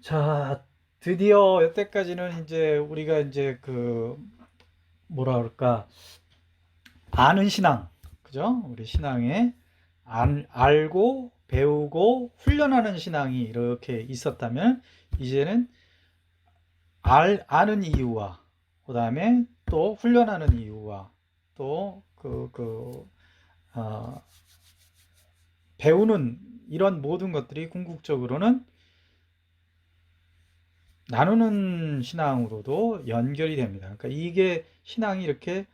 자, 드디어 여태까지는 이제 우리가 이제 뭐라 그럴까, 아는 신앙, 그죠? 우리 신앙에 알고 배우고 훈련하는 신앙이 이렇게 있었다면, 이제는 아는 이유와 그다음에 또 훈련하는 이유와 또 어, 배우는 이런 모든 것들이 궁극적으로는 나누는 신앙으로도 연결이 됩니다. 그러니까 이게 신앙이 이렇게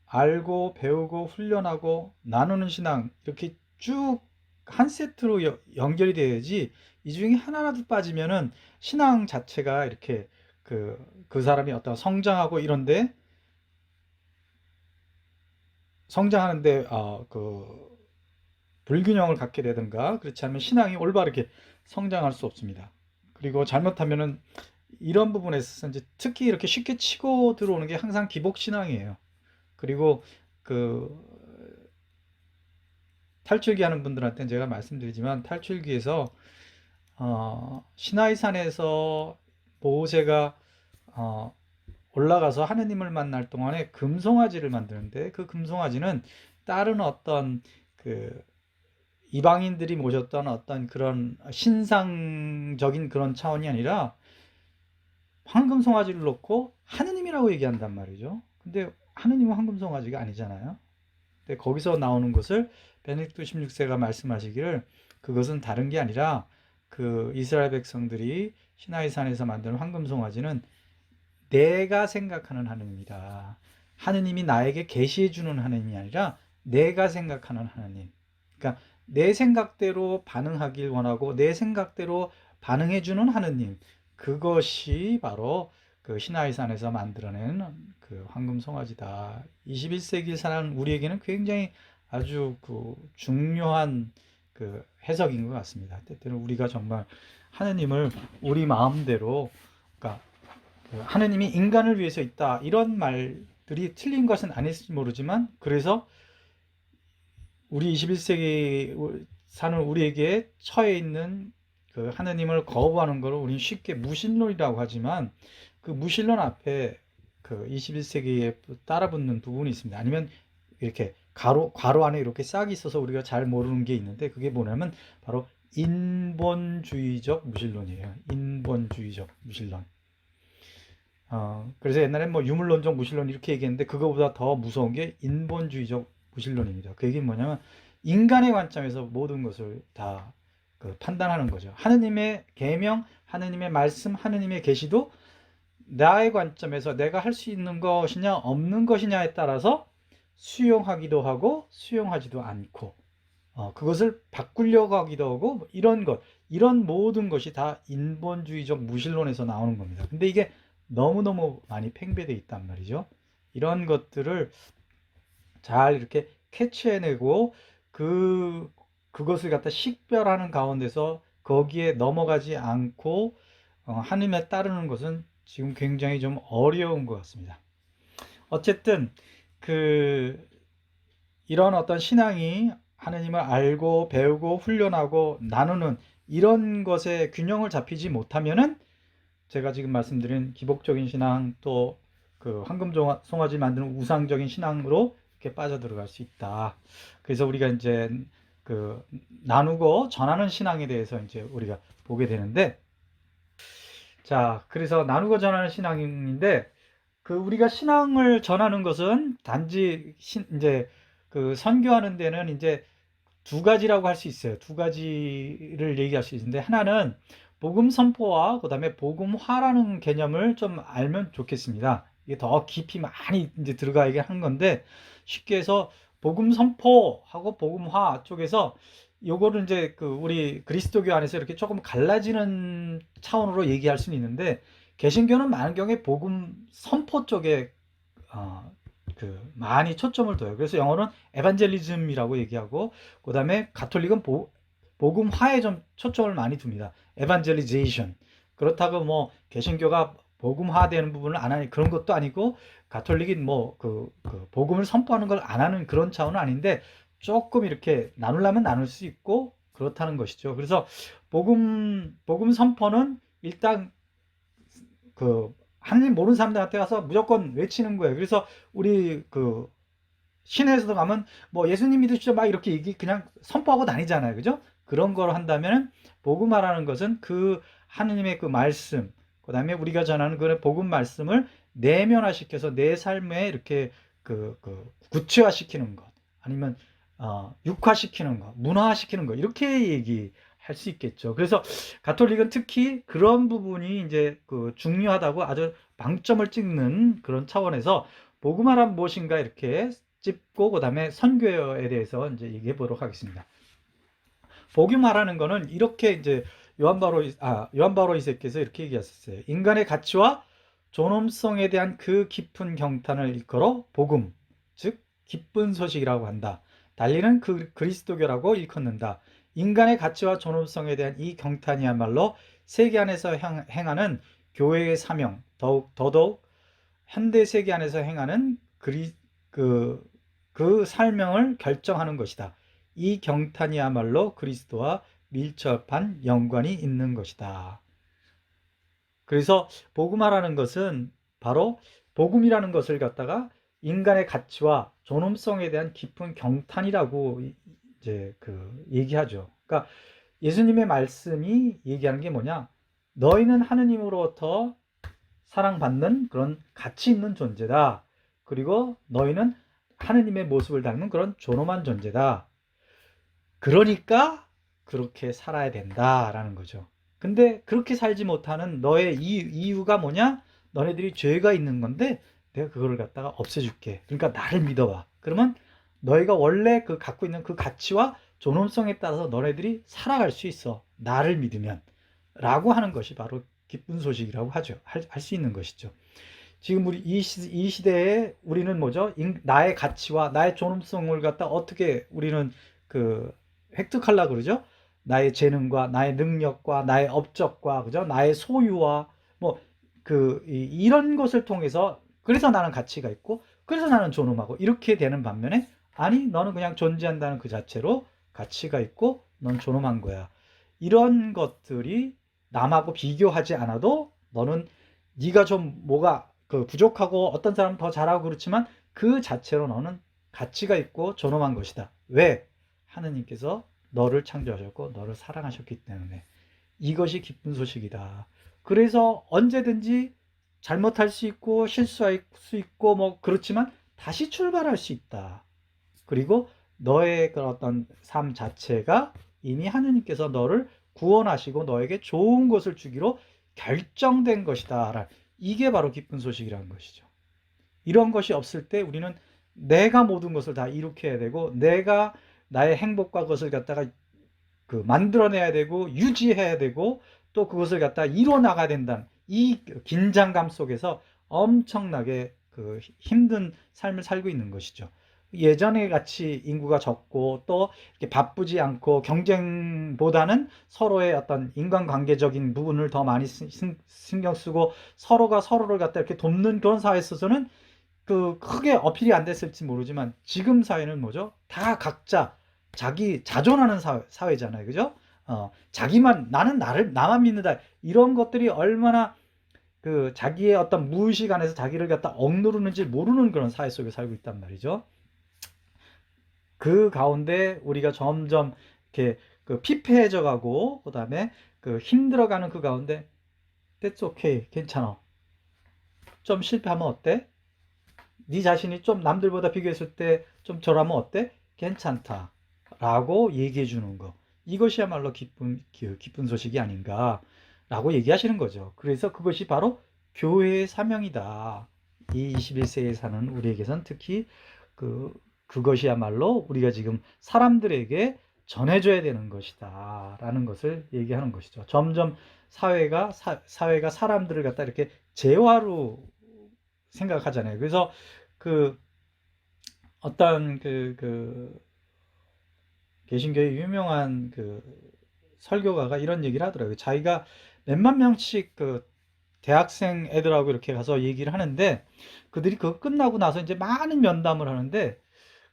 알고 배우고 훈련하고 나누는 신앙 이렇게 쭉 한 세트로 연결이 돼야지, 이 중에 하나라도 빠지면은 신앙 자체가 이렇게 그 사람이 어떤 성장하고 이런데 성장하는데 불균형을 갖게 되든가, 그렇지 않으면 신앙이 올바르게 성장할 수 없습니다. 그리고 잘못하면은 이런 부분에 있어서 이제 특히 이렇게 쉽게 치고 들어오는 게 항상 기복 신앙이에요. 그리고 그 탈출기 하는 분들한테는 제가 말씀드리지만, 탈출기에서 시나이산에서 모세가 어, 올라가서 하느님을 만날 동안에 금송아지를 만드는데, 그 금송아지는 다른 어떤 그 이방인들이 모셨던 어떤 그런 신상적인 그런 차원이 아니라 황금송아지를 놓고 하느님이라고 얘기한단 말이죠. 근데 하느님은 황금송아지가 아니잖아요. 근데 거기서 나오는 것을 베네딕토 16세가 말씀하시기를, 그것은 다른 게 아니라 그 이스라엘 백성들이 시나이산에서 만든 황금송아지는 내가 생각하는 하느님이다. 하느님이 나에게 계시해 주는 하느님이 아니라 내가 생각하는 하느님. 그러니까 내 생각대로 반응하길 원하고 내 생각대로 반응해 주는 하느님. 그것이 바로 그 시나이산에서 만들어낸 그 황금 송아지다. 21세기 사는 우리에게는 굉장히 아주 중요한 해석인 것 같습니다. 때때로 우리가 정말 하느님을 우리 마음대로, 그러니까 하느님이 인간을 위해서 있다, 이런 말들이 틀린 것은 아닐지 모르지만, 그래서 우리 21세기 사는 우리에게 처해 있는 그 하느님을 거부하는 것을 우리는 쉽게 무신론이라고 하지만, 그 무신론 앞에 그 21세기에 따라붙는 부분이 있습니다. 아니면 이렇게 괄호 안에 이렇게 싹이 있어서 우리가 잘 모르는 게 있는데, 그게 뭐냐면 바로 인본주의적 무신론이에요. 인본주의적 무신론. 그래서 옛날에 뭐 유물론적 무신론 이렇게 얘기했는데, 그거보다 더 무서운 게 인본주의적 무신론입니다. 그 얘기는 뭐냐면 인간의 관점에서 모든 것을 다 판단하는 거죠. 하느님의 계명, 하느님의 말씀, 하느님의 계시도 나의 관점에서 내가 할 수 있는 것이냐 없는 것이냐에 따라서 수용하기도 하고 수용하지도 않고, 그것을 바꾸려고 하기도 하고, 뭐 이런 모든 것이 다 인본주의적 무신론에서 나오는 겁니다. 근데 이게 너무너무 많이 팽배되어 있단 말이죠. 이런 것들을 잘 이렇게 캐치해내고 그것을 갖다 식별하는 가운데서 거기에 넘어가지 않고 하느님에 따르는 것은 지금 굉장히 좀 어려운 것 같습니다. 어쨌든 그 이런 어떤 신앙이 하느님을 알고 배우고 훈련하고 나누는 이런 것에 균형을 잡히지 못하면은, 제가 지금 말씀드린 기복적인 신앙, 또 그 황금 송아지 만드는 우상적인 신앙으로 이렇게 빠져들어갈 수 있다. 그래서 우리가 이제 그 나누고 전하는 신앙에 대해서 이제 우리가 보게 되는데, 자, 그래서 나누고 전하는 신앙인데, 우리가 신앙을 전하는 것은 단지 이제 선교하는 데는 이제 두 가지라고 할 수 있어요. 두 가지를 얘기할 수 있는데, 하나는 복음 선포와 그다음에 복음화라는 개념을 좀 알면 좋겠습니다. 이게 더 깊이 많이 이제 들어가야게 한 건데, 쉽게 해서 복음 선포하고 복음화 쪽에서 요거를 이제 우리 그리스도교 안에서 이렇게 조금 갈라지는 차원으로 얘기할 수는 있는데, 개신교는 많은 경우에 복음 선포 쪽에 많이 초점을 둬요. 그래서 영어는 에반젤리즘이라고 얘기하고, 그 다음에 가톨릭은 복음화에 좀 초점을 많이 둡니다. 에반젤리제이션. 그렇다고 뭐 개신교가 복음화되는 부분을 안 하는 그런 것도 아니고, 가톨릭이 뭐 복음을 선포하는 걸 안 하는 그런 차원은 아닌데, 조금 이렇게 나누려면 나눌 수 있고 그렇다는 것이죠. 그래서 복음 선포는 일단 그 하나님 모르는 사람들한테 가서 무조건 외치는 거예요. 그래서 우리 그 시내에서도 가면 뭐 예수님 믿으시죠 막 이렇게 그냥 선포하고 다니잖아요. 그죠? 그런 걸 한다면 복음화라는 것은 그 하느님의 그 말씀, 그다음에 우리가 전하는 그 복음 말씀을 내면화시켜서 내 삶에 이렇게 구체화시키는 것, 아니면 육화시키는 것, 문화화시키는 것, 이렇게 얘기할 수 있겠죠. 그래서 가톨릭은 특히 그런 부분이 이제 중요하다고 아주 방점을 찍는 그런 차원에서 복음화란 무엇인가 이렇게 짚고 그다음에 선교에 대해서 이제 얘기해 보도록 하겠습니다. 복음화라는 거는 이렇게 이제 요한 바로이새께서 이렇게 얘기하셨어요. 인간의 가치와 존엄성에 대한 그 깊은 경탄을 일컬어 복음, 즉 기쁜 소식이라고 한다. 달리는 그리스도교라고 일컫는다. 인간의 가치와 존엄성에 대한 이 경탄이야말로 세계 안에서 행하는 교회의 사명, 더더욱 현대 세계 안에서 행하는 그 사명을 결정하는 것이다. 이 경탄이야말로 그리스도와 밀접한 연관이 있는 것이다. 그래서 복음화라는 것은 바로 복음이라는 것을 갖다가 인간의 가치와 존엄성에 대한 깊은 경탄이라고 이제 얘기하죠. 그러니까 예수님의 말씀이 얘기하는 게 뭐냐? 너희는 하느님으로부터 사랑받는 그런 가치 있는 존재다. 그리고 너희는 하느님의 모습을 닮은 그런 존엄한 존재다. 그러니까 그렇게 살아야 된다라는 거죠. 근데 그렇게 살지 못하는 너의 이유가 뭐냐? 너네들이 죄가 있는 건데 내가 그거를 갖다가 없애줄게. 그러니까 나를 믿어봐. 그러면 너희가 원래 갖고 있는 그 가치와 존엄성에 따라서 너네들이 살아갈 수 있어. 나를 믿으면. 라고 하는 것이 바로 기쁜 소식이라고 하죠. 할 수 있는 것이죠. 지금 우리 이 시대에 우리는 뭐죠? 나의 가치와 나의 존엄성을 갖다 어떻게 우리는 획득하려고 그러죠? 나의 재능과 나의 능력과 나의 업적과 그죠? 나의 소유와 뭐 이런 것을 통해서 그래서 나는 가치가 있고 그래서 나는 존엄하고 이렇게 되는 반면에 아니 너는 그냥 존재한다는 그 자체로 가치가 있고 넌 존엄한 거야. 이런 것들이 남하고 비교하지 않아도 너는 네가 좀 뭐가 부족하고 어떤 사람은 더 잘하고 그렇지만 그 자체로 너는 가치가 있고 존엄한 것이다. 왜? 하느님께서 너를 창조하셨고 너를 사랑하셨기 때문에. 이것이 기쁜 소식이다. 그래서 언제든지 잘못할 수 있고 실수할 수 있고 뭐 그렇지만 다시 출발할 수 있다. 그리고 너의 그런 어떤 삶 자체가 이미 하느님께서 너를 구원하시고 너에게 좋은 것을 주기로 결정된 것이다. 이게 바로 기쁜 소식이라는 것이죠. 이런 것이 없을 때 우리는 내가 모든 것을 다 일으켜야 되고 내가 나의 행복과 그것을 갖다가 만들어내야 되고 유지해야 되고 또 그것을 갖다 이뤄 나가야 된다는 이 긴장감 속에서 엄청나게 힘든 삶을 살고 있는 것이죠. 예전에 같이 인구가 적고 또 이렇게 바쁘지 않고 경쟁보다는 서로의 어떤 인간관계적인 부분을 더 많이 신경 쓰고 서로가 서로를 갖다 이렇게 돕는 그런 사회에 있어서는 크게 어필이 안 됐을지 모르지만 지금 사회는 뭐죠? 다 각자 자기 자존하는 사회잖아요. 그죠? 자기만 나만 믿는다. 이런 것들이 얼마나 자기의 어떤 무의식 안에서 자기를 갖다 억누르는지 모르는 그런 사회 속에 살고 있단 말이죠. 그 가운데 우리가 점점 이렇게 피폐해져 가고 그다음에 힘들어가는 그 가운데 That's okay. 괜찮아. 좀 실패하면 어때? 네 자신이 좀 남들보다 비교했을 때 좀 저라면 어때? 괜찮다. 라고 얘기해 주는 거. 이것이야말로 기쁜 소식이 아닌가. 라고 얘기하시는 거죠. 그래서 그것이 바로 교회의 사명이다. 이 21세기에 사는 우리에게선 특히 그것이야말로 우리가 지금 사람들에게 전해줘야 되는 것이다. 라는 것을 얘기하는 것이죠. 점점 사회가 사람들을 갖다 이렇게 재화로 생각하잖아요. 그래서 어떤 개신교의 유명한 설교가가 이런 얘기를 하더라고요. 자기가 몇만 명씩 대학생 애들하고 이렇게 가서 얘기를 하는데 그들이 그거 끝나고 나서 이제 많은 면담을 하는데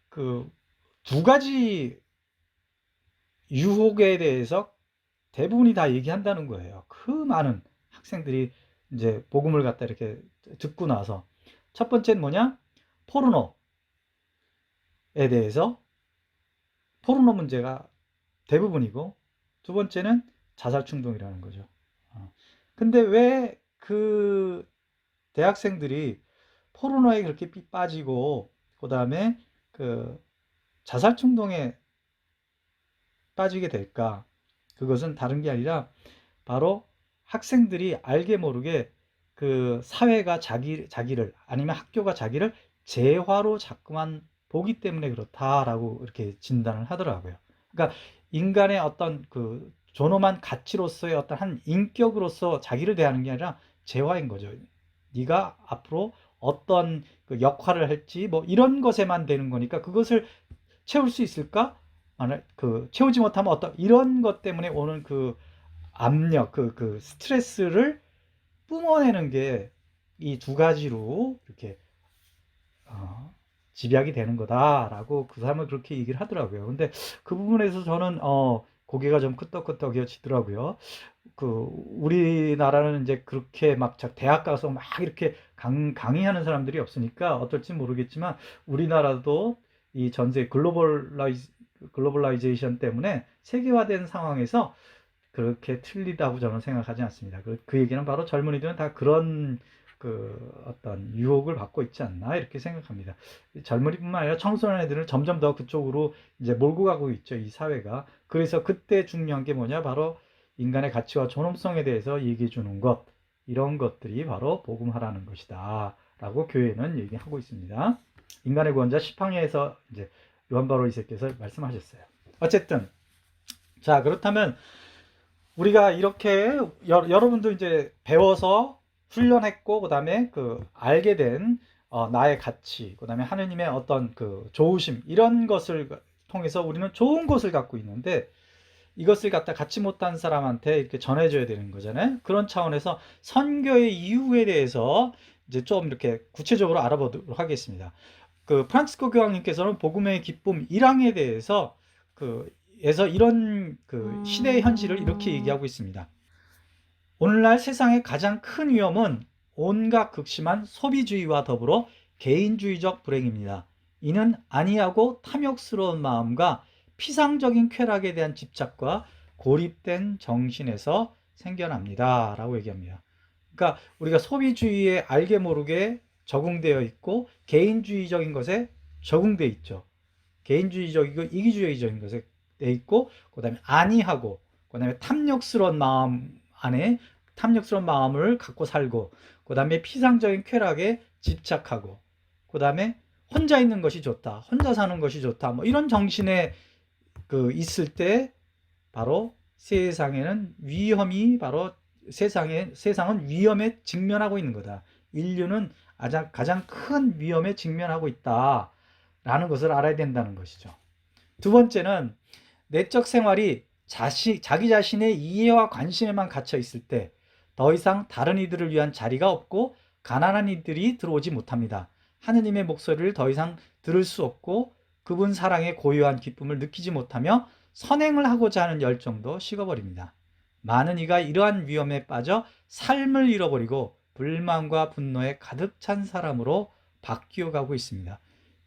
두 가지 유혹에 대해서 대부분이 다 얘기한다는 거예요. 그 많은 학생들이 이제 복음을 갖다 이렇게 듣고 나서 첫 번째는 뭐냐? 포르노에 대해서 포르노 문제가 대부분이고 두 번째는 자살 충동이라는 거죠. 근데 왜 그 대학생들이 포르노에 그렇게 빠지고 그다음에 그 자살 충동에 빠지게 될까? 그것은 다른 게 아니라 바로 학생들이 알게 모르게 그 사회가 자기를 아니면 학교가 자기를 재화로 자꾸만 보기 때문에 그렇다라고 이렇게 진단을 하더라고요. 그러니까 인간의 어떤 그 존엄한 가치로서의 어떤 한 인격으로서 자기를 대하는 게 아니라 재화인 거죠. 네가 앞으로 어떤 그 역할을 할지 뭐 이런 것에만 되는 거니까 그것을 채울 수 있을까? 그 채우지 못하면 어떤 이런 것 때문에 오는 그 압력, 그 스트레스를 뿜어내는 게 이 두 가지로 이렇게 집약이 되는 거다라고 그 사람은 그렇게 얘기를 하더라고요. 근데 그 부분에서 저는 고개가 좀 끄덕끄덕해지더라고요. 그 우리나라는 이제 그렇게 막 대학 가서 막 이렇게 강의하는 사람들이 없으니까 어떨지 모르겠지만 우리나라도 이 전세 글로벌라이제이션 때문에 세계화된 상황에서 그렇게 틀리다고 저는 생각하지 않습니다. 그 얘기는 바로 젊은이들은 다 그런 그 어떤 유혹을 받고 있지 않나 이렇게 생각합니다. 젊은이뿐만 아니라 청소년 애들은 점점 더 그쪽으로 이제 몰고 가고 있죠, 이 사회가. 그래서 그때 중요한 게 뭐냐, 바로 인간의 가치와 존엄성에 대해서 얘기해 주는 것, 이런 것들이 바로 복음화라는 것이다 라고 교회는 얘기하고 있습니다. 인간의 구원자 시팡야에서 이제 요한 바로 2세께서 말씀하셨어요. 어쨌든 자, 그렇다면 우리가 이렇게 여러분도 이제 배워서 훈련했고 그다음에 그 알게 된 나의 가치, 그다음에 하느님의 어떤 그 좋으심, 이런 것을 통해서 우리는 좋은 것을 갖고 있는데 이것을 갖다 갖지 못한 사람한테 이렇게 전해줘야 되는 거잖아요. 그런 차원에서 선교의 이유에 대해서 이제 좀 이렇게 구체적으로 알아보도록 하겠습니다. 그 프란치스코 교황님께서는 복음의 기쁨 1항에 대해서 에서 이런 그 시대의 현실을 이렇게 얘기하고 있습니다. 오늘날 세상의 가장 큰 위험은 온갖 극심한 소비주의와 더불어 개인주의적 불행입니다. 이는 안이하고 탐욕스러운 마음과 피상적인 쾌락에 대한 집착과 고립된 정신에서 생겨납니다 라고 얘기합니다. 그러니까 우리가 소비주의에 알게 모르게 적응되어 있고 개인주의적인 것에 적응되어 있죠. 개인주의적이고 이기주의적인 것에 돼 있고 그다음에 안이하고 그다음에 탐욕스러운 마음 안에 탐욕스러운 마음을 갖고 살고 그다음에 피상적인 쾌락에 집착하고 그다음에 혼자 있는 것이 좋다, 혼자 사는 것이 좋다, 뭐 이런 정신에 있을 때 바로 세상에는 위험이 바로 세상은 위험에 직면하고 있는 거다. 인류는 가장 큰 위험에 직면하고 있다라는 것을 알아야 된다는 것이죠. 두 번째는 내적 생활이 자기 자신의 이해와 관심에만 갇혀 있을 때 더 이상 다른 이들을 위한 자리가 없고 가난한 이들이 들어오지 못합니다. 하느님의 목소리를 더 이상 들을 수 없고 그분 사랑의 고요한 기쁨을 느끼지 못하며 선행을 하고자 하는 열정도 식어버립니다. 많은 이가 이러한 위험에 빠져 삶을 잃어버리고 불만과 분노에 가득 찬 사람으로 바뀌어가고 있습니다.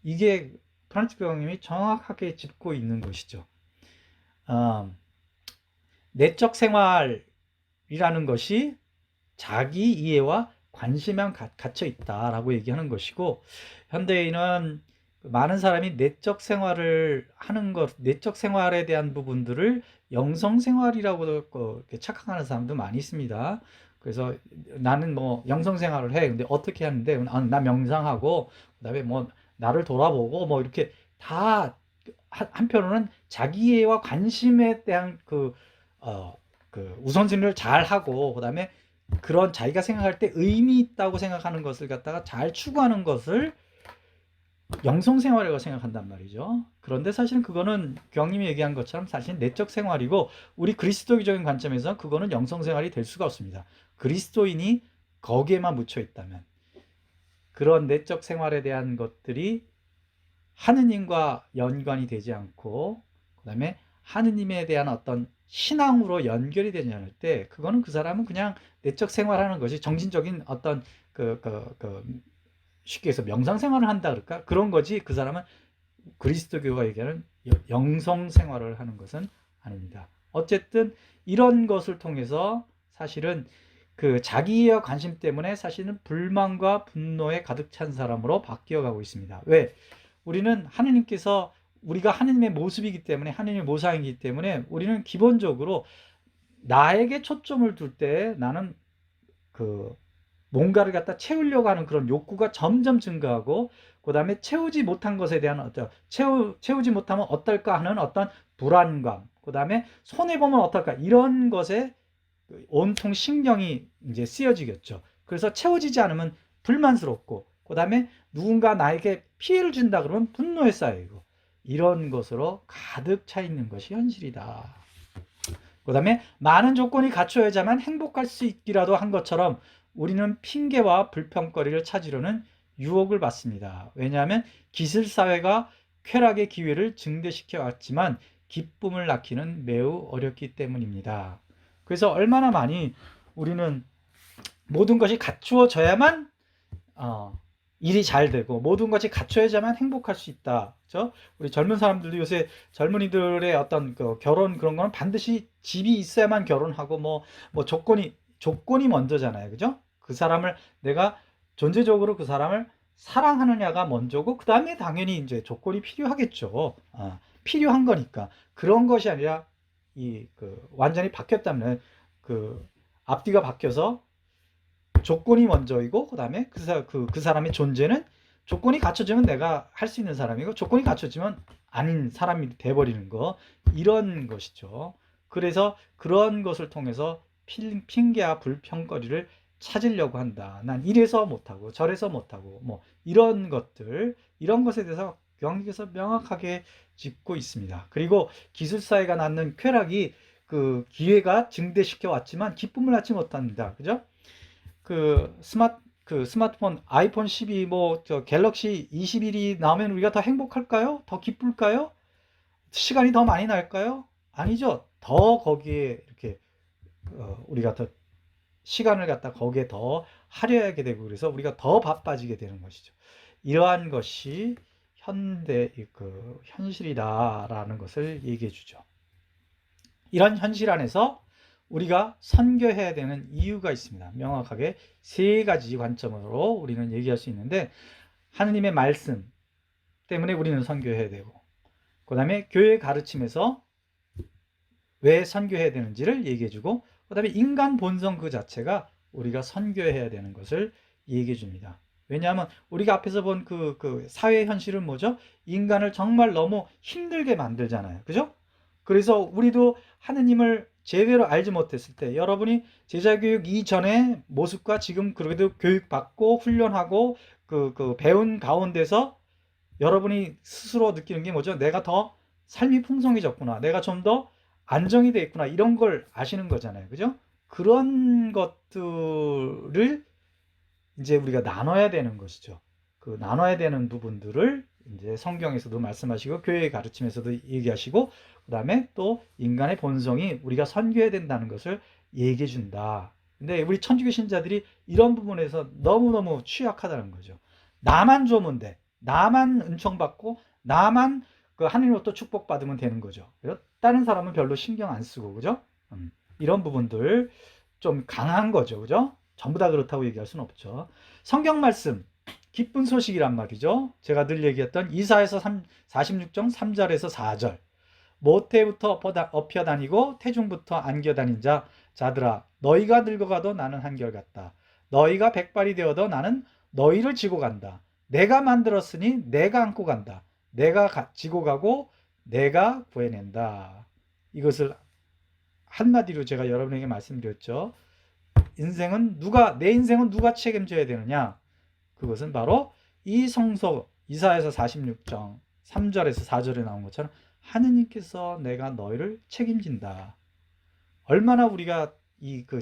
이게 프란치스 교황님이 정확하게 짚고 있는 것이죠. 내적 생활이라는 것이 자기 이해와 관심에만 갇혀 있다라고 얘기하는 것이고, 현대인은 많은 사람이 내적 생활을 하는 것, 내적 생활에 대한 부분들을 영성 생활이라고 착각하는 사람도 많이 있습니다. 그래서 나는 뭐 영성 생활을 해. 근데 어떻게 하는데? 나 명상하고 그다음에 뭐 나를 돌아보고 뭐 이렇게 다 한편으로는 자기애와 관심에 대한 그 우선순위를 잘 하고 그다음에 그런 자기가 생각할 때 의미 있다고 생각하는 것을 갖다가 잘 추구하는 것을 영성생활이라고 생각한단 말이죠. 그런데 사실은 그거는 교황님이 얘기한 것처럼 사실 내적 생활이고 우리 그리스도교적인 관점에서 그거는 영성생활이 될 수가 없습니다. 그리스도인이 거기에만 묻혀 있다면 그런 내적 생활에 대한 것들이 하느님과 연관이 되지 않고 그다음에 하느님에 대한 어떤 신앙으로 연결이 되지 않을 때 그거는 그 사람은 그냥 내적 생활하는 것이 정신적인 어떤 쉽게 해서 명상 생활을 한다 그럴까? 그런 거지. 그 사람은 그리스도교가 얘기하는 영성 생활을 하는 것은 아닙니다. 어쨌든 이런 것을 통해서 사실은 그 자기의 관심 때문에 사실은 불만과 분노에 가득 찬 사람으로 바뀌어가고 있습니다. 왜? 우리는 하느님께서 우리가 하느님의 모습이기 때문에 하느님의 모상이기 때문에 우리는 기본적으로 나에게 초점을 둘 때 나는 그 뭔가를 갖다 채우려고 하는 그런 욕구가 점점 증가하고 그 다음에 채우지 못한 것에 대한 어떤 채우지 못하면 어떨까 하는 어떤 불안감, 그 다음에 손해보면 어떨까 이런 것에 온통 신경이 이제 쓰여지겠죠. 그래서 채워지지 않으면 불만스럽고 그 다음에 누군가 나에게 피해를 준다 그러면 분노에 쌓이고 이런 것으로 가득 차 있는 것이 현실이다. 그 다음에 많은 조건이 갖춰야지만 행복할 수 있기라도 한 것처럼 우리는 핑계와 불평거리를 찾으려는 유혹을 받습니다. 왜냐하면 기술사회가 쾌락의 기회를 증대시켜 왔지만 기쁨을 낳기는 매우 어렵기 때문입니다. 그래서 얼마나 많이 우리는 모든 것이 갖추어져야만 일이 잘 되고 모든 것이 갖춰야지만 행복할 수 있다. 그렇죠? 우리 젊은 사람들도 요새 젊은이들의 어떤 그 결혼 그런 거는 반드시 집이 있어야만 결혼하고 뭐 조건이 먼저잖아요. 그죠? 그 사람을 내가 존재적으로 그 사람을 사랑하느냐가 먼저고 그다음에 당연히 이제 조건이 필요하겠죠. 필요한 거니까. 그런 것이 아니라 완전히 바뀌었다면 앞뒤가 바뀌어서 조건이 먼저이고 그다음에 그 사람의 존재는 조건이 갖춰지면 내가 할 수 있는 사람이고 조건이 갖춰지면 아닌 사람이 돼버리는 거 이런 것이죠. 그래서 그런 것을 통해서 핑계와 불평거리를 찾으려고 한다. 난 이래서 못하고 저래서 못하고 뭐 이런 것에 대해서 영국에서 명확하게 짚고 있습니다. 그리고 기술사회가 낳는 쾌락이 그 기회가 증대시켜 왔지만 기쁨을 낳지 못합니다. 그죠? 스마트폰 아이폰 12 갤럭시 21이 나오면 우리가 더 행복할까요? 더 기쁠까요? 시간이 더 많이 날까요? 아니죠. 더 거기에 이렇게 우리가 더 시간을 갖다 거기에 더 할애하게 되고 그래서 우리가 더 바빠지게 되는 것이죠. 이러한 것이 현실이다라는 것을 얘기해 주죠. 이런 현실 안에서 우리가 선교해야 되는 이유가 있습니다. 명확하게 세 가지 관점으로 우리는 얘기할 수 있는데 하느님의 말씀 때문에 우리는 선교해야 되고 그 다음에 교회 가르침에서 왜 선교해야 되는지를 얘기해주고 그 다음에 인간 본성 그 자체가 우리가 선교해야 되는 것을 얘기해 줍니다. 왜냐하면 우리가 앞에서 본 그 사회 현실은 뭐죠? 인간을 정말 너무 힘들게 만들잖아요. 그죠? 그래서 우리도 하느님을 제대로 알지 못했을 때 여러분이 제자교육 이전의 모습과 지금 그래도 교육받고 훈련하고 배운 가운데서 여러분이 스스로 느끼는 게 뭐죠? 내가 더 삶이 풍성해졌구나. 내가 좀 더 안정이 돼 있구나. 이런 걸 아시는 거잖아요. 그죠? 그런 것들을 이제 우리가 나눠야 되는 것이죠. 그 나눠야 되는 부분들을 이제 성경에서도 말씀하시고 교회의 가르침에서도 얘기하시고 그다음에 또 인간의 본성이 우리가 선교해야 된다는 것을 얘기해 준다. 근데 우리 천주교 신자들이 이런 부분에서 너무너무 취약하다는 거죠. 나만 좋으면 돼. 나만 은총받고 나만 그 하느님으로부터 축복받으면 되는 거죠. 다른 사람은 별로 신경 안 쓰고 그죠? 이런 부분들 좀 강한 거죠. 그죠? 전부 다 그렇다고 얘기할 수는 없죠. 성경 말씀 기쁜 소식이란 말이죠. 제가 늘 얘기했던 이사야서 46장 3절에서 4절 모태부터 업혀 다니고 태중부터 안겨 다닌 자들아 너희가 늙어가도 나는 한결같다. 너희가 백발이 되어도 나는 너희를 지고 간다. 내가 만들었으니 내가 안고 간다. 내가 지고 가고 내가 구해낸다. 이것을 한마디로 제가 여러분에게 말씀드렸죠. 내 인생은 누가 책임져야 되느냐? 그것은 바로 이 성서 이사야서 46장 3절에서 4절에 나온 것처럼 하느님께서 내가 너희를 책임진다. 얼마나 우리가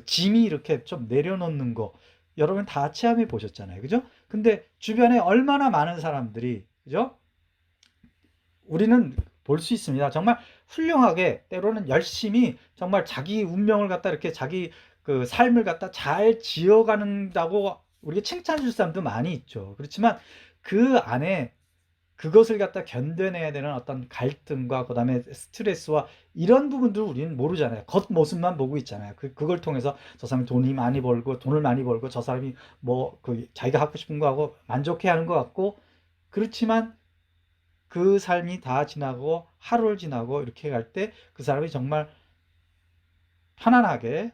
짐이 이렇게 좀 내려놓는 거 여러분 다 체험해 보셨잖아요. 그죠? 근데 주변에 얼마나 많은 사람들이 그죠? 우리는 볼 수 있습니다. 정말 훌륭하게 때로는 열심히 정말 자기 운명을 갖다 이렇게 자기 그 삶을 갖다 잘 지어가는다고 우리가 칭찬해 줄 사람도 많이 있죠. 그렇지만 그 안에 그것을 갖다 견뎌내야 되는 어떤 갈등과 그다음에 스트레스와 이런 부분들 우리는 모르잖아요. 겉모습만 보고 있잖아요. 그걸 통해서 저 사람이 돈을 많이 벌고 저 사람이 뭐 그 자기가 하고 싶은 거 하고 만족해 하는 것 같고, 그렇지만 그 삶이 다 지나고 하루를 지나고 이렇게 갈 때 그 사람이 정말 편안하게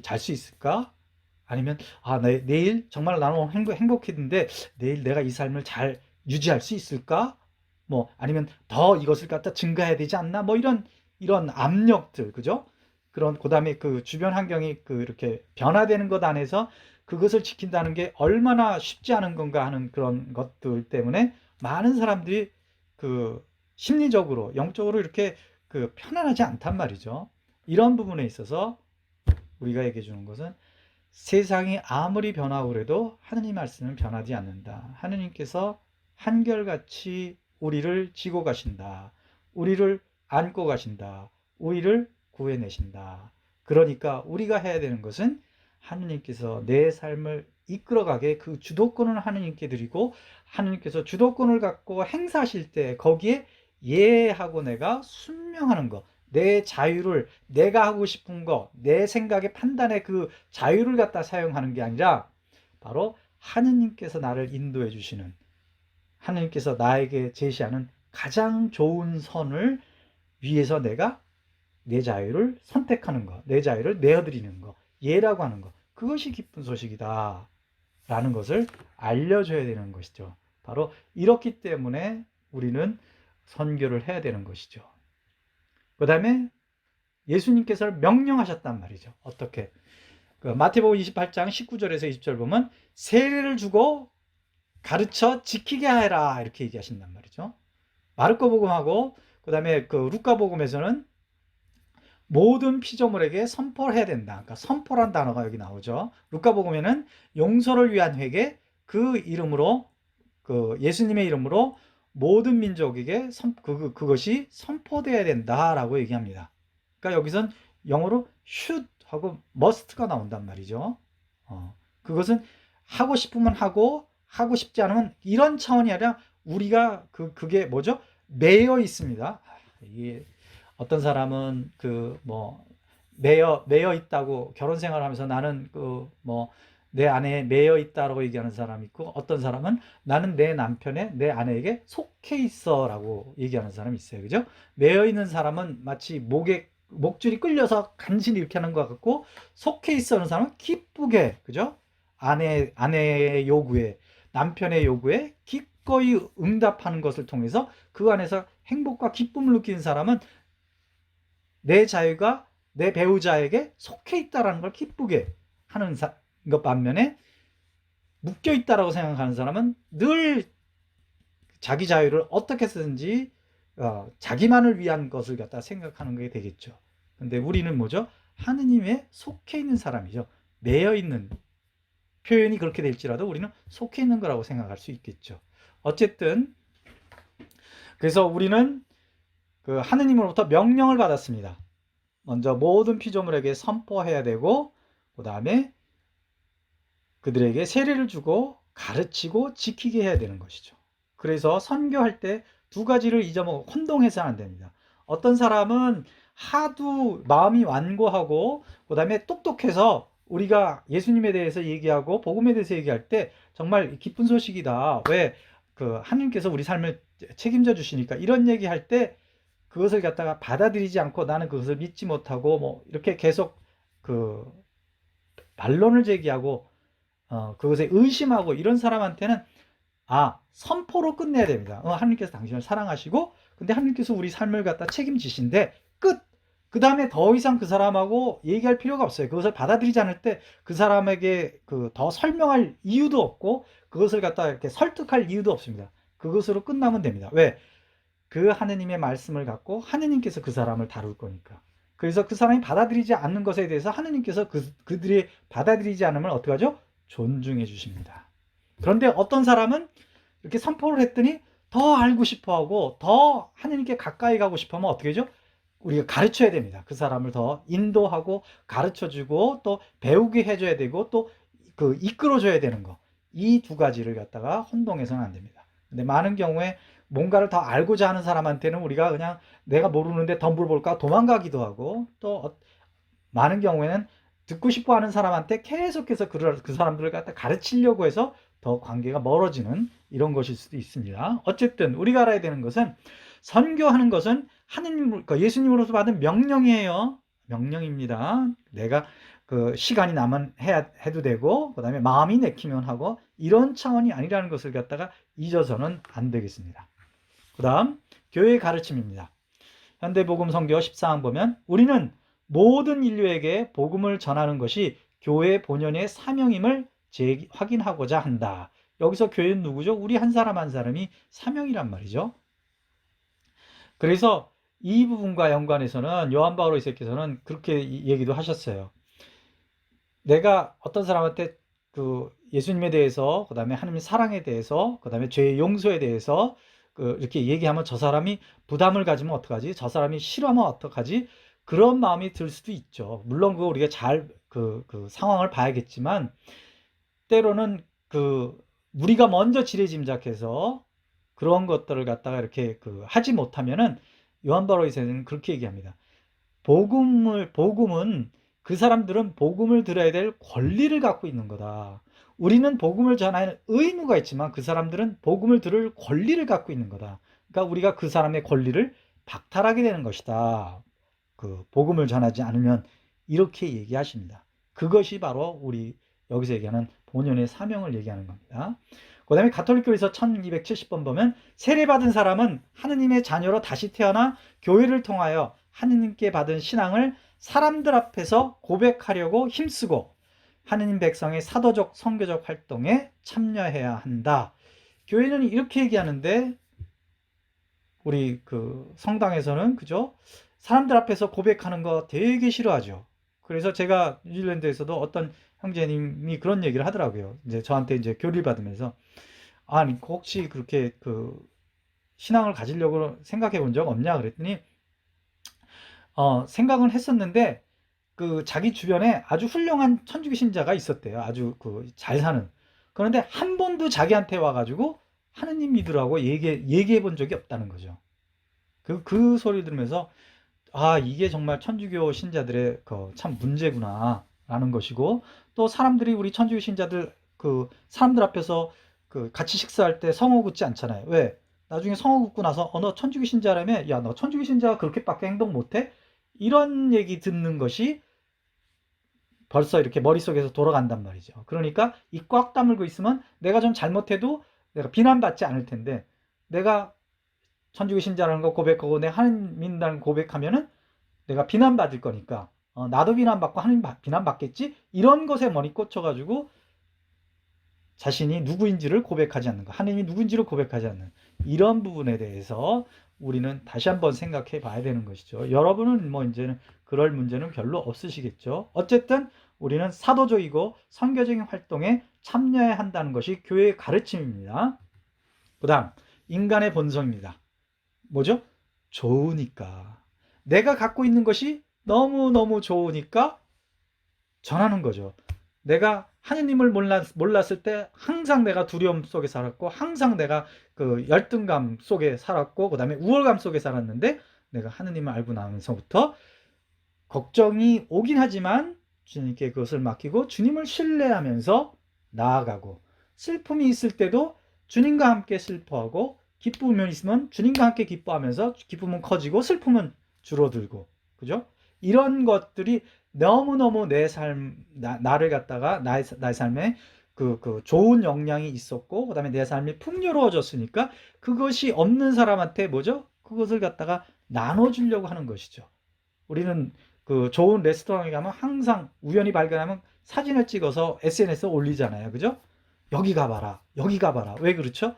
잘 수 있을까? 아니면 내일 정말 나는 오늘 행복했는데 내일 내가 이 삶을 잘 유지할 수 있을까? 뭐 아니면 더 이것을 갖다 증가해야 되지 않나? 뭐 이런 압력들, 그죠? 그다음에 그 주변 환경이 그 이렇게 변화되는 것 안에서 그것을 지킨다는 게 얼마나 쉽지 않은 건가 하는 그런 것들 때문에 많은 사람들이 그 심리적으로 영적으로 이렇게 그 편안하지 않단 말이죠. 이런 부분에 있어서 우리가 얘기해 주는 것은 세상이 아무리 변하고 그래도 하느님 말씀은 변하지 않는다. 하느님께서 한결같이 우리를 지고 가신다. 우리를 안고 가신다. 우리를 구해내신다. 그러니까 우리가 해야 되는 것은 하느님께서 내 삶을 이끌어가게 그 주도권을 하느님께 드리고, 하느님께서 주도권을 갖고 행사하실 때 거기에 예하고 내가 순명하는 것, 내 자유를, 내가 하고 싶은 거, 내 생각의 판단의 그 자유를 갖다 사용하는 게 아니라 바로 하느님께서 나를 인도해 주시는, 하느님께서 나에게 제시하는 가장 좋은 선을 위해서 내가 내 자유를 선택하는 것, 내 자유를 내어드리는 것, 예라고 하는 것, 그것이 기쁜 소식이다 라는 것을 알려줘야 되는 것이죠. 바로 이렇기 때문에 우리는 선교를 해야 되는 것이죠. 그 다음에 예수님께서 명령하셨단 말이죠. 어떻게? 마태복음 28장 19절에서 20절 보면 세례를 주고 가르쳐 지키게 하라 이렇게 얘기하신단 말이죠. 마르코 복음하고 그다음에 그 루카 복음에서는 모든 피조물에게 선포를 해야 된다. 그러니까 선포란 단어가 여기 나오죠. 루카 복음에는 용서를 위한 회개, 그 이름으로 그 예수님의 이름으로 모든 민족에게 그것이 선포되어야 된다라고 얘기합니다. 그러니까 여기선 영어로 should 하고 must가 나온단 말이죠. 그것은 하고 싶으면 하고 싶지 않으면, 이런 차원이 아니라 우리가 그게 뭐죠? 매여 있습니다. 이게 어떤 사람은 매여 있다고 결혼 생활하면서 나는 내 아내에 매여 있다라고 얘기하는 사람이 있고, 어떤 사람은 나는 내 남편에 내 아내에게 속해 있어라고 얘기하는 사람이 있어요. 그죠? 매여 있는 사람은 마치 목줄이 끌려서 간신히 이렇게 하는 것 같고, 속해 있어는 사람은 기쁘게, 그죠? 아내의 요구에, 남편의 요구에 기꺼이 응답하는 것을 통해서 그 안에서 행복과 기쁨을 느끼는 사람은 내 자유가 내 배우자에게 속해 있다라는 걸 기쁘게 하는 것 반면에, 묶여 있다라고 생각하는 사람은 늘 자기 자유를 어떻게 쓰든지 자기만을 위한 것을 갖다 생각하는 게 되겠죠. 근데 우리는 뭐죠? 하느님의 속해 있는 사람이죠. 매여 있는, 표현이 그렇게 될지라도 우리는 속해 있는 거라고 생각할 수 있겠죠. 어쨌든 그래서 우리는 그 하느님으로부터 명령을 받았습니다. 먼저 모든 피조물에게 선포해야 되고, 그 다음에 그들에게 세례를 주고 가르치고 지키게 해야 되는 것이죠. 그래서 선교할 때 두 가지를 잊어먹고 혼동해서는 안 됩니다. 어떤 사람은 하도 마음이 완고하고 그 다음에 똑똑해서 우리가 예수님에 대해서 얘기하고 복음에 대해서 얘기할 때 정말 기쁜 소식이다. 왜? 하느님께서 우리 삶을 책임져 주시니까, 이런 얘기할 때 그것을 갖다가 받아들이지 않고 나는 그것을 믿지 못하고 이렇게 계속 반론을 제기하고 그것에 의심하고, 이런 사람한테는 선포로 끝내야 됩니다. 하느님께서 당신을 사랑하시고, 근데 하느님께서 우리 삶을 갖다 책임지신데 끝! 그 다음에 더 이상 그 사람하고 얘기할 필요가 없어요. 그것을 받아들이지 않을 때 그 사람에게 더 설명할 이유도 없고 그것을 갖다 이렇게 설득할 이유도 없습니다. 그것으로 끝나면 됩니다. 왜? 그 하느님의 말씀을 갖고 하느님께서 그 사람을 다룰 거니까. 그래서 그 사람이 받아들이지 않는 것에 대해서 하느님께서 그들이 받아들이지 않으면 어떡하죠? 존중해 주십니다. 그런데 어떤 사람은 이렇게 선포를 했더니 더 알고 싶어하고 더 하느님께 가까이 가고 싶으면 어떻게 하죠? 우리가 가르쳐야 됩니다. 그 사람을 더 인도하고 가르쳐주고 또 배우게 해줘야 되고 또 그 이끌어줘야 되는 거. 이 두 가지를 갖다가 혼동해서는 안 됩니다. 근데 많은 경우에 뭔가를 더 알고자 하는 사람한테는 우리가 그냥 내가 모르는데 더 물어볼까 도망가기도 하고 또 많은 경우에는 듣고 싶어 하는 사람한테 계속해서 그 사람들을 갖다 가르치려고 해서 더 관계가 멀어지는 이런 것일 수도 있습니다. 어쨌든 우리가 알아야 되는 것은 선교하는 것은 하느님, 그러니까 예수님으로서 받은 명령이에요. 명령입니다. 내가 그 시간이 나면 해도 되고, 그 다음에 마음이 내키면 하고, 이런 차원이 아니라는 것을 갖다가 잊어서는 안 되겠습니다. 그 다음, 교회의 가르침입니다. 현대복음 선교 14강 보면, 우리는 모든 인류에게 복음을 전하는 것이 교회의 본연의 사명임을 확인하고자 한다. 여기서 교회는 누구죠? 우리 한 사람 한 사람이 사명이란 말이죠. 그래서 이 부분과 연관해서는 요한 바오로 2세께서는 그렇게 얘기도 하셨어요. 내가 어떤 사람한테 그 예수님에 대해서, 그 다음에 하나님의 사랑에 대해서, 그 다음에 죄의 용서에 대해서 이렇게 얘기하면 저 사람이 부담을 가지면 어떡하지? 저 사람이 싫어하면 어떡하지? 그런 마음이 들 수도 있죠. 물론 그거 우리가 잘 그 상황을 봐야겠지만 때로는 우리가 먼저 지레짐작해서 그런 것들을 갖다가 이렇게 하지 못하면은 요한 바오로 2세는 그렇게 얘기합니다. 복음은 그 사람들은 복음을 들어야 될 권리를 갖고 있는 거다. 우리는 복음을 전하는 의무가 있지만 그 사람들은 복음을 들을 권리를 갖고 있는 거다. 그러니까 우리가 그 사람의 권리를 박탈하게 되는 것이다. 복음을 전하지 않으면 이렇게 얘기하십니다. 그것이 바로 우리 여기서 얘기하는 본연의 사명을 얘기하는 겁니다. 그 다음에 가톨릭교에서 1270번 보면 세례받은 사람은 하느님의 자녀로 다시 태어나 교회를 통하여 하느님께 받은 신앙을 사람들 앞에서 고백하려고 힘쓰고 하느님 백성의 사도적 선교적 활동에 참여해야 한다. 교회는 이렇게 얘기하는데 우리 성당에서는 그죠? 사람들 앞에서 고백하는 거 되게 싫어하죠. 그래서 제가 뉴질랜드에서도 어떤 형제님이 그런 얘기를 하더라고요. 이제 저한테 이제 교리를 받으면서 아니 혹시 그렇게 신앙을 가지려고 생각해 본 적 없냐 그랬더니 생각은 했었는데 자기 주변에 아주 훌륭한 천주교 신자가 있었대요. 아주 잘 사는. 그런데 한 번도 자기한테 와가지고 하느님 믿으라고 얘기해 본 적이 없다는 거죠. 그 소리 들으면서 아 이게 정말 천주교 신자들의 참 문제구나 라는 것이고 또 사람들이 우리 천주교 신자들 사람들 앞에서 같이 식사할 때 성호 긋지 않잖아요. 왜? 나중에 성호 긋고 나서 너 천주교 신자라며 야 너 천주교 신자가 그렇게밖에 행동 못해? 이런 얘기 듣는 것이 벌써 이렇게 머릿속에서 돌아간단 말이죠. 그러니까 입 꽉 다물고 있으면 내가 좀 잘못해도 내가 비난받지 않을 텐데 내가 천주교 신자라는 거 고백하고 내 하느님 믿는다는 거 고백하면은 내가 비난받을 거니까 나도 비난받고 하느님 비난받겠지? 이런 것에 머리 꽂혀가지고 자신이 누구인지를 고백하지 않는 거, 하느님이 누구인지를 고백하지 않는 이런 부분에 대해서 우리는 다시 한번 생각해 봐야 되는 것이죠. 여러분은 뭐 이제는 그럴 문제는 별로 없으시겠죠. 어쨌든 우리는 사도적이고 선교적인 활동에 참여해야 한다는 것이 교회의 가르침입니다. 그 다음 인간의 본성입니다. 뭐죠? 좋으니까. 내가 갖고 있는 것이 너무너무 좋으니까 전하는 거죠. 내가 하느님을 몰랐을 때 항상 내가 두려움 속에 살았고 항상 내가 열등감 속에 살았고 그 다음에 우월감 속에 살았는데 내가 하느님을 알고 나면서부터 걱정이 오긴 하지만 주님께 그것을 맡기고 주님을 신뢰하면서 나아가고 슬픔이 있을 때도 주님과 함께 슬퍼하고 기쁨이 있으면 주님과 함께 기뻐하면서 기쁨은 커지고 슬픔은 줄어들고 그죠? 이런 것들이 너무너무 내 삶, 나를 갖다가 나의 삶에 좋은 영향이 있었고 그 다음에 내 삶이 풍요로워졌으니까 그것이 없는 사람한테 뭐죠? 그것을 갖다가 나눠주려고 하는 것이죠. 우리는 좋은 레스토랑에 가면 항상 우연히 발견하면 사진을 찍어서 SNS에 올리잖아요. 그죠? 여기 가봐라. 여기 가봐라. 왜 그렇죠?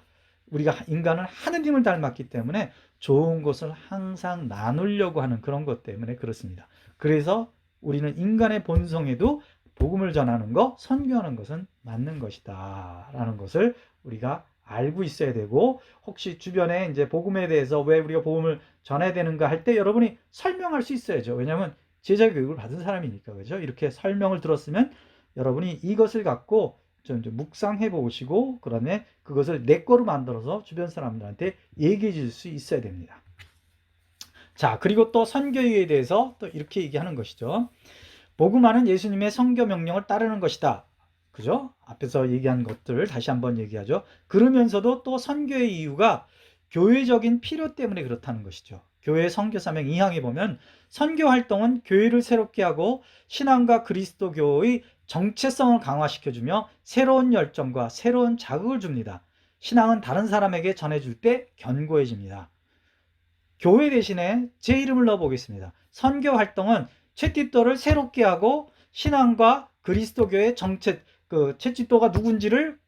우리가 인간은 하느님을 닮았기 때문에 좋은 것을 항상 나누려고 하는 그런 것 때문에 그렇습니다. 그래서 우리는 인간의 본성에도 복음을 전하는 것, 선교하는 것은 맞는 것이다 라는 것을 우리가 알고 있어야 되고, 혹시 주변에 이제 복음에 대해서 왜 우리가 복음을 전해야 되는가 할 때 여러분이 설명할 수 있어야죠. 왜냐하면 제자 교육을 받은 사람이니까. 그죠? 이렇게 설명을 들었으면 여러분이 이것을 갖고 좀 묵상해 보시고, 그다음에 그것을 내 거로 만들어서 주변 사람들한테 얘기해 줄 수 있어야 됩니다. 자, 그리고 또 선교에 대해서 또 이렇게 얘기하는 것이죠. 복음화는 예수님의 선교 명령을 따르는 것이다. 그죠? 앞에서 얘기한 것들 다시 한번 얘기하죠. 그러면서도 또 선교의 이유가 교회적인 필요 때문에 그렇다는 것이죠. 교회 선교 사명 2항에 보면 선교 활동은 교회를 새롭게 하고 신앙과 그리스도교의 정체성을 강화시켜주며 새로운 열정과 새로운 자극을 줍니다. 신앙은 다른 사람에게 전해줄 때 견고해집니다. 교회 대신에 제 이름을 넣어보겠습니다. 선교 활동은 채티또를 새롭게 하고 신앙과 그리스도교의 채티또가 누군지를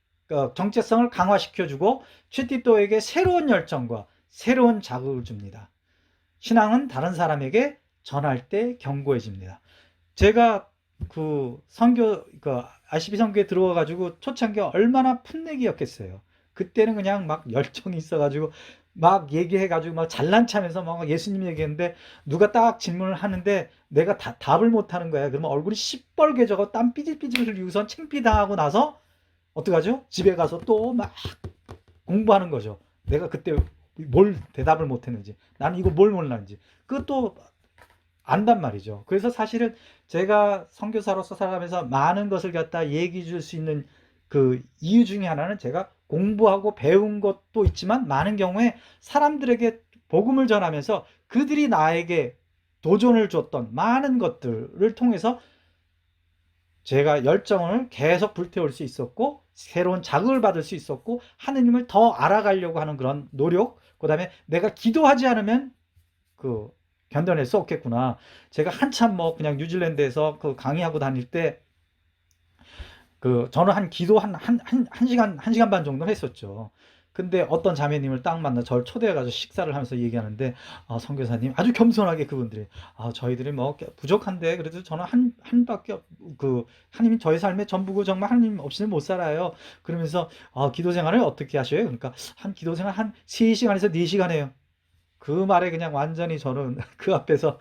정체성을 강화시켜주고 채티또에게 새로운 열정과 새로운 자극을 줍니다. 신앙은 다른 사람에게 전할 때 견고해집니다. 제가 RCP 선교에 들어와가지고 초창기 얼마나 풋내기였겠어요. 그때는 그냥 막 열정이 있어가지고 막 얘기해가지고 막 잘난 척하면서 막 예수님 얘기했는데 누가 딱 질문을 하는데 내가 답을 못하는 거야. 그러면 얼굴이 시뻘개져서 땀 삐질삐질 흘리고선 창피당하고 나서 어떡하죠? 집에 가서 또 막 공부하는 거죠. 내가 그때 뭘 대답을 못했는지, 나는 이거 뭘 몰랐는지 그것도 안단 말이죠. 그래서 사실은 제가 선교사로서 살아가면서 많은 것을 갖다 얘기해 줄 수 있는 그 이유 중에 하나는 제가 공부하고 배운 것도 있지만 많은 경우에 사람들에게 복음을 전하면서 그들이 나에게 도전을 줬던 많은 것들을 통해서 제가 열정을 계속 불태울 수 있었고 새로운 자극을 받을 수 있었고 하느님을 더 알아가려고 하는 그런 노력, 그 다음에 내가 기도하지 않으면 견뎌낼 수 없겠구나. 제가 한참 그냥 뉴질랜드에서 강의하고 다닐 때 저는 기도 한 시간 반 정도 했었죠. 근데 어떤 자매님을 딱 만나 저를 초대해가지고 식사를 하면서 얘기하는데, 선교사님, 아주 겸손하게 그분들이, 저희들이 부족한데, 그래도 저는 한밖에, 하나님이 저희 삶의 전부고 정말 하나님 없이는 못 살아요. 그러면서, 기도 생활을 어떻게 하셔요? 그러니까, 기도 생활 한 3시간에서 4시간 해요. 그 말에 그냥 완전히 저는 그 앞에서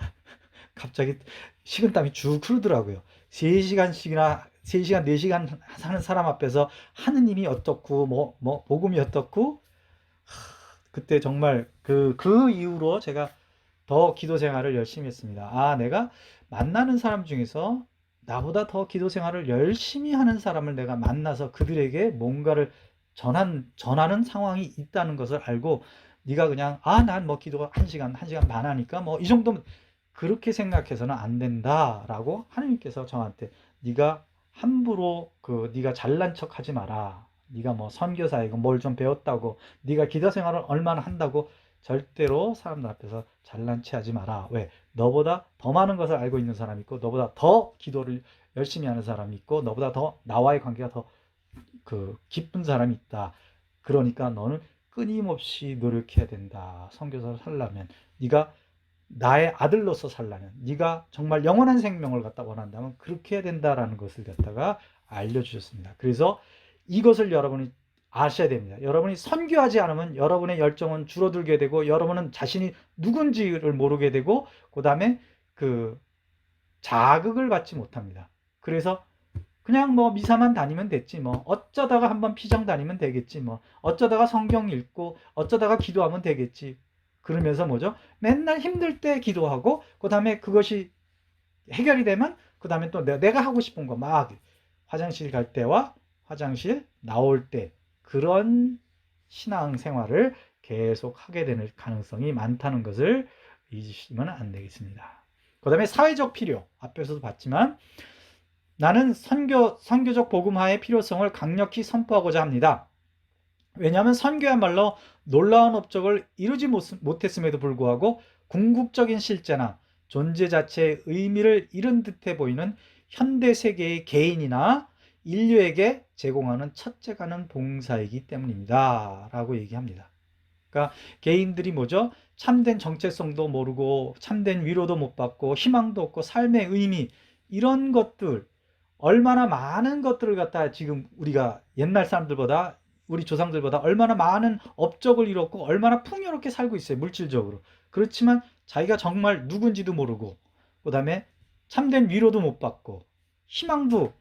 갑자기 식은땀이 쭉 흐르더라고요. 3시간씩이나 3시간, 4시간 사는 사람 앞에서 하느님이 어떻고, 복음이 어떻고, 그때 정말 그 이후로 제가 더 기도 생활을 열심히 했습니다. 내가 만나는 사람 중에서 나보다 더 기도 생활을 열심히 하는 사람을 내가 만나서 그들에게 뭔가를 전하는 상황이 있다는 것을 알고, 네가 그냥 난 기도 1시간 반 하니까 이 정도면, 그렇게 생각해서는 안 된다라고 하나님께서 저한테, 네가 함부로 네가 잘난 척 하지 마라. 네가 선교사이고 뭘 좀 배웠다고, 네가 기도 생활을 얼마나 한다고 절대로 사람들 앞에서 잘난 체 하지 마라. 왜? 너보다 더 많은 것을 알고 있는 사람이 있고, 너보다 더 기도를 열심히 하는 사람이 있고, 너보다 더 나와의 관계가 더 깊은 사람이 있다. 그러니까 너는 끊임없이 노력해야 된다. 선교사를 살려면, 네가 나의 아들로서 살려면, 네가 정말 영원한 생명을 갖다 원한다면 그렇게 해야 된다라는 것을 갖다가 알려주셨습니다. 그래서 이것을 여러분이 아셔야 됩니다. 여러분이 선교하지 않으면 여러분의 열정은 줄어들게 되고, 여러분은 자신이 누군지를 모르게 되고, 그 다음에 자극을 받지 못합니다. 그래서 그냥 미사만 다니면 됐지, 어쩌다가 한번 피정 다니면 되겠지, 어쩌다가 성경 읽고 어쩌다가 기도하면 되겠지. 그러면서 맨날 힘들 때 기도하고, 그 다음에 그것이 해결이 되면 그 다음에 또 내가 하고 싶은 거 화장실 갈 때와 화장실 나올 때, 그런 신앙생활을 계속 하게 되는 가능성이 많다는 것을 잊으시면 안 되겠습니다. 그 다음에 사회적 필요, 앞에서도 봤지만 나는 선교적 복음화의 필요성을 강력히 선포하고자 합니다. 왜냐하면 선교야말로 놀라운 업적을 이루지 못했음에도 불구하고 궁극적인 실제나 존재 자체의 의미를 잃은 듯해 보이는 현대 세계의 개인이나 인류에게 제공하는 첫째 가는 봉사이기 때문입니다. 라고 얘기합니다. 그러니까 개인들이 참된 정체성도 모르고 참된 위로도 못 받고 희망도 없고 삶의 의미, 이런 것들, 얼마나 많은 것들을 갖다 지금 우리가 옛날 사람들보다 우리 조상들보다 얼마나 많은 업적을 이뤘고 얼마나 풍요롭게 살고 있어요. 물질적으로. 그렇지만 자기가 정말 누군지도 모르고 그다음에 참된 위로도 못 받고 희망도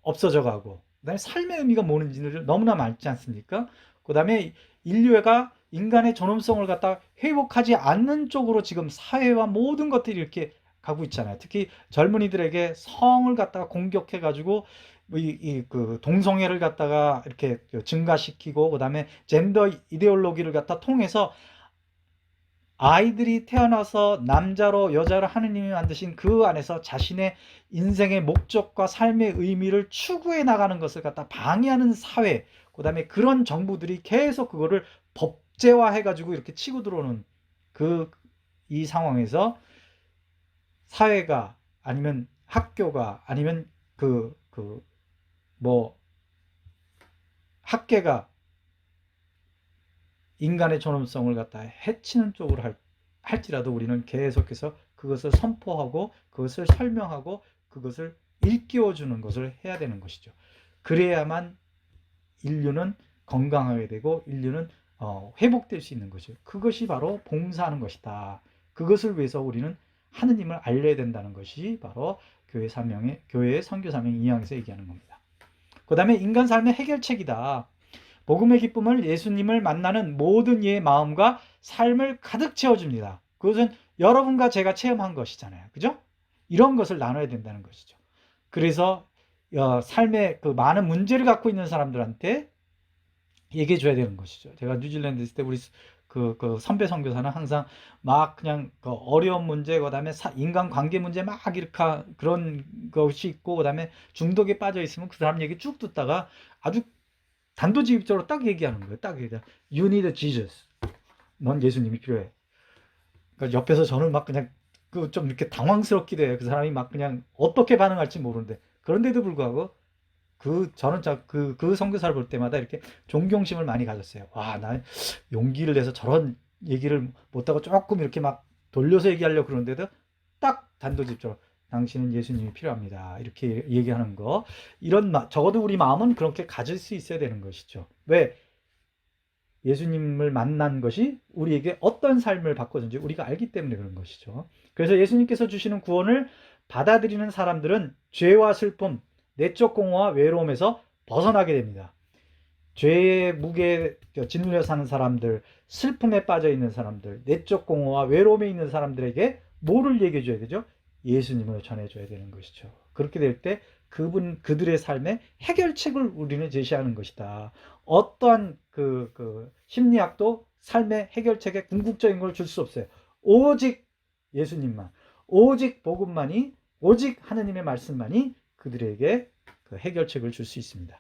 없어져 가고 그다음에 삶의 의미가 뭔지를 너무나 많지 않습니까? 그다음에 인류가 인간의 존엄성을 갖다 회복하지 않는 쪽으로 지금 사회와 모든 것들이 이렇게 가고 있잖아요. 특히 젊은이들에게 성을 갖다가 공격해 가지고 그 동성애를 갖다가 이렇게 증가시키고 그다음에 젠더 이데올로기를 갖다 통해서 아이들이 태어나서 남자로 여자로 하느님이 만드신 그 안에서 자신의 인생의 목적과 삶의 의미를 추구해 나가는 것을 갖다 방해하는 사회, 그 다음에 그런 정부들이 계속 그거를 법제화해 가지고 이렇게 치고 들어오는 이 상황에서 사회가 아니면 학교가 아니면 뭐 학계가 인간의 존엄성을 갖다 해치는 쪽으로 할지라도 우리는 계속해서 그것을 선포하고 그것을 설명하고 그것을 일깨워주는 것을 해야 되는 것이죠. 그래야만 인류는 건강하게 되고 인류는 회복될 수 있는 것이죠. 그것이 바로 봉사하는 것이다. 그것을 위해서 우리는 하느님을 알려야 된다는 것이 바로 교회의 선교 사명 2항에서 얘기하는 겁니다. 그 다음에 인간 삶의 해결책이다. 복음의 기쁨을 예수님을 만나는 모든 이의 마음과 삶을 가득 채워줍니다. 그것은 여러분과 제가 체험한 것이잖아요. 그죠? 이런 것을 나눠야 된다는 것이죠. 그래서 삶의 그 많은 문제를 갖고 있는 사람들한테 얘기해 줘야 되는 것이죠. 제가 뉴질랜드 있을 때 우리 그 선배 선교사는 항상 막 그냥 그 어려운 문제, 그다음에 인간관계 문제 막 이렇게 그런 것이 있고, 그다음에 중독에 빠져 있으면 그 사람 얘기 쭉 듣다가 아주 단도직입적으로 딱 얘기하는 거예요. 딱 얘기해. You need Jesus. 넌 예수님이 필요해. 그러니까 옆에서 저는 막 그냥 그 좀 이렇게 당황스럽기도 해요. 그 사람이 막 그냥 어떻게 반응할지 모르는데 그런데도 불구하고 저는 그 선교사를 볼 때마다 이렇게 존경심을 많이 가졌어요. 와, 나 용기를 내서 저런 얘기를 못하고 조금 이렇게 막 돌려서 얘기하려고 그러는데도 딱 단도직입적으로 당신은 예수님이 필요합니다. 이렇게 얘기하는 거. 적어도 우리 마음은 그렇게 가질 수 있어야 되는 것이죠. 왜? 예수님을 만난 것이 우리에게 어떤 삶을 바꿔준지 우리가 알기 때문에 그런 것이죠. 그래서 예수님께서 주시는 구원을 받아들이는 사람들은 죄와 슬픔, 내적 공허와 외로움에서 벗어나게 됩니다. 죄의 무게에 짓눌려 사는 사람들, 슬픔에 빠져 있는 사람들, 내적 공허와 외로움에 있는 사람들에게 뭐를 얘기해 줘야 되죠? 예수님을 전해줘야 되는 것이죠. 그렇게 될 때 그들의 삶의 해결책을 우리는 제시하는 것이다. 어떠한 심리학도 삶의 해결책에 궁극적인 걸 줄 수 없어요. 오직 예수님만, 오직 복음만이, 오직 하느님의 말씀만이 그들에게 그 해결책을 줄 수 있습니다.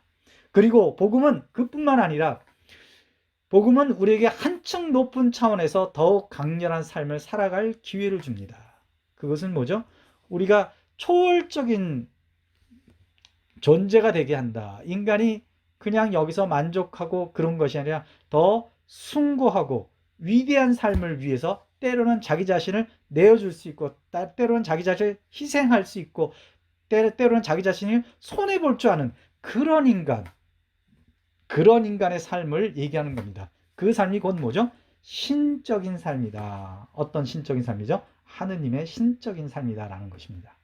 그리고 복음은 그뿐만 아니라 복음은 우리에게 한층 높은 차원에서 더욱 강렬한 삶을 살아갈 기회를 줍니다. 그것은 뭐죠? 우리가 초월적인 존재가 되게 한다. 인간이 그냥 여기서 만족하고 그런 것이 아니라 더 숭고하고 위대한 삶을 위해서 때로는 자기 자신을 내어줄 수 있고 때로는 자기 자신을 희생할 수 있고 때로는 자기 자신을 손해볼 줄 아는 그런 인간의 삶을 얘기하는 겁니다. 그 삶이 곧 뭐죠? 신적인 삶이다. 어떤 신적인 삶이죠? 하느님의 신적인 삶이다라는 것입니다.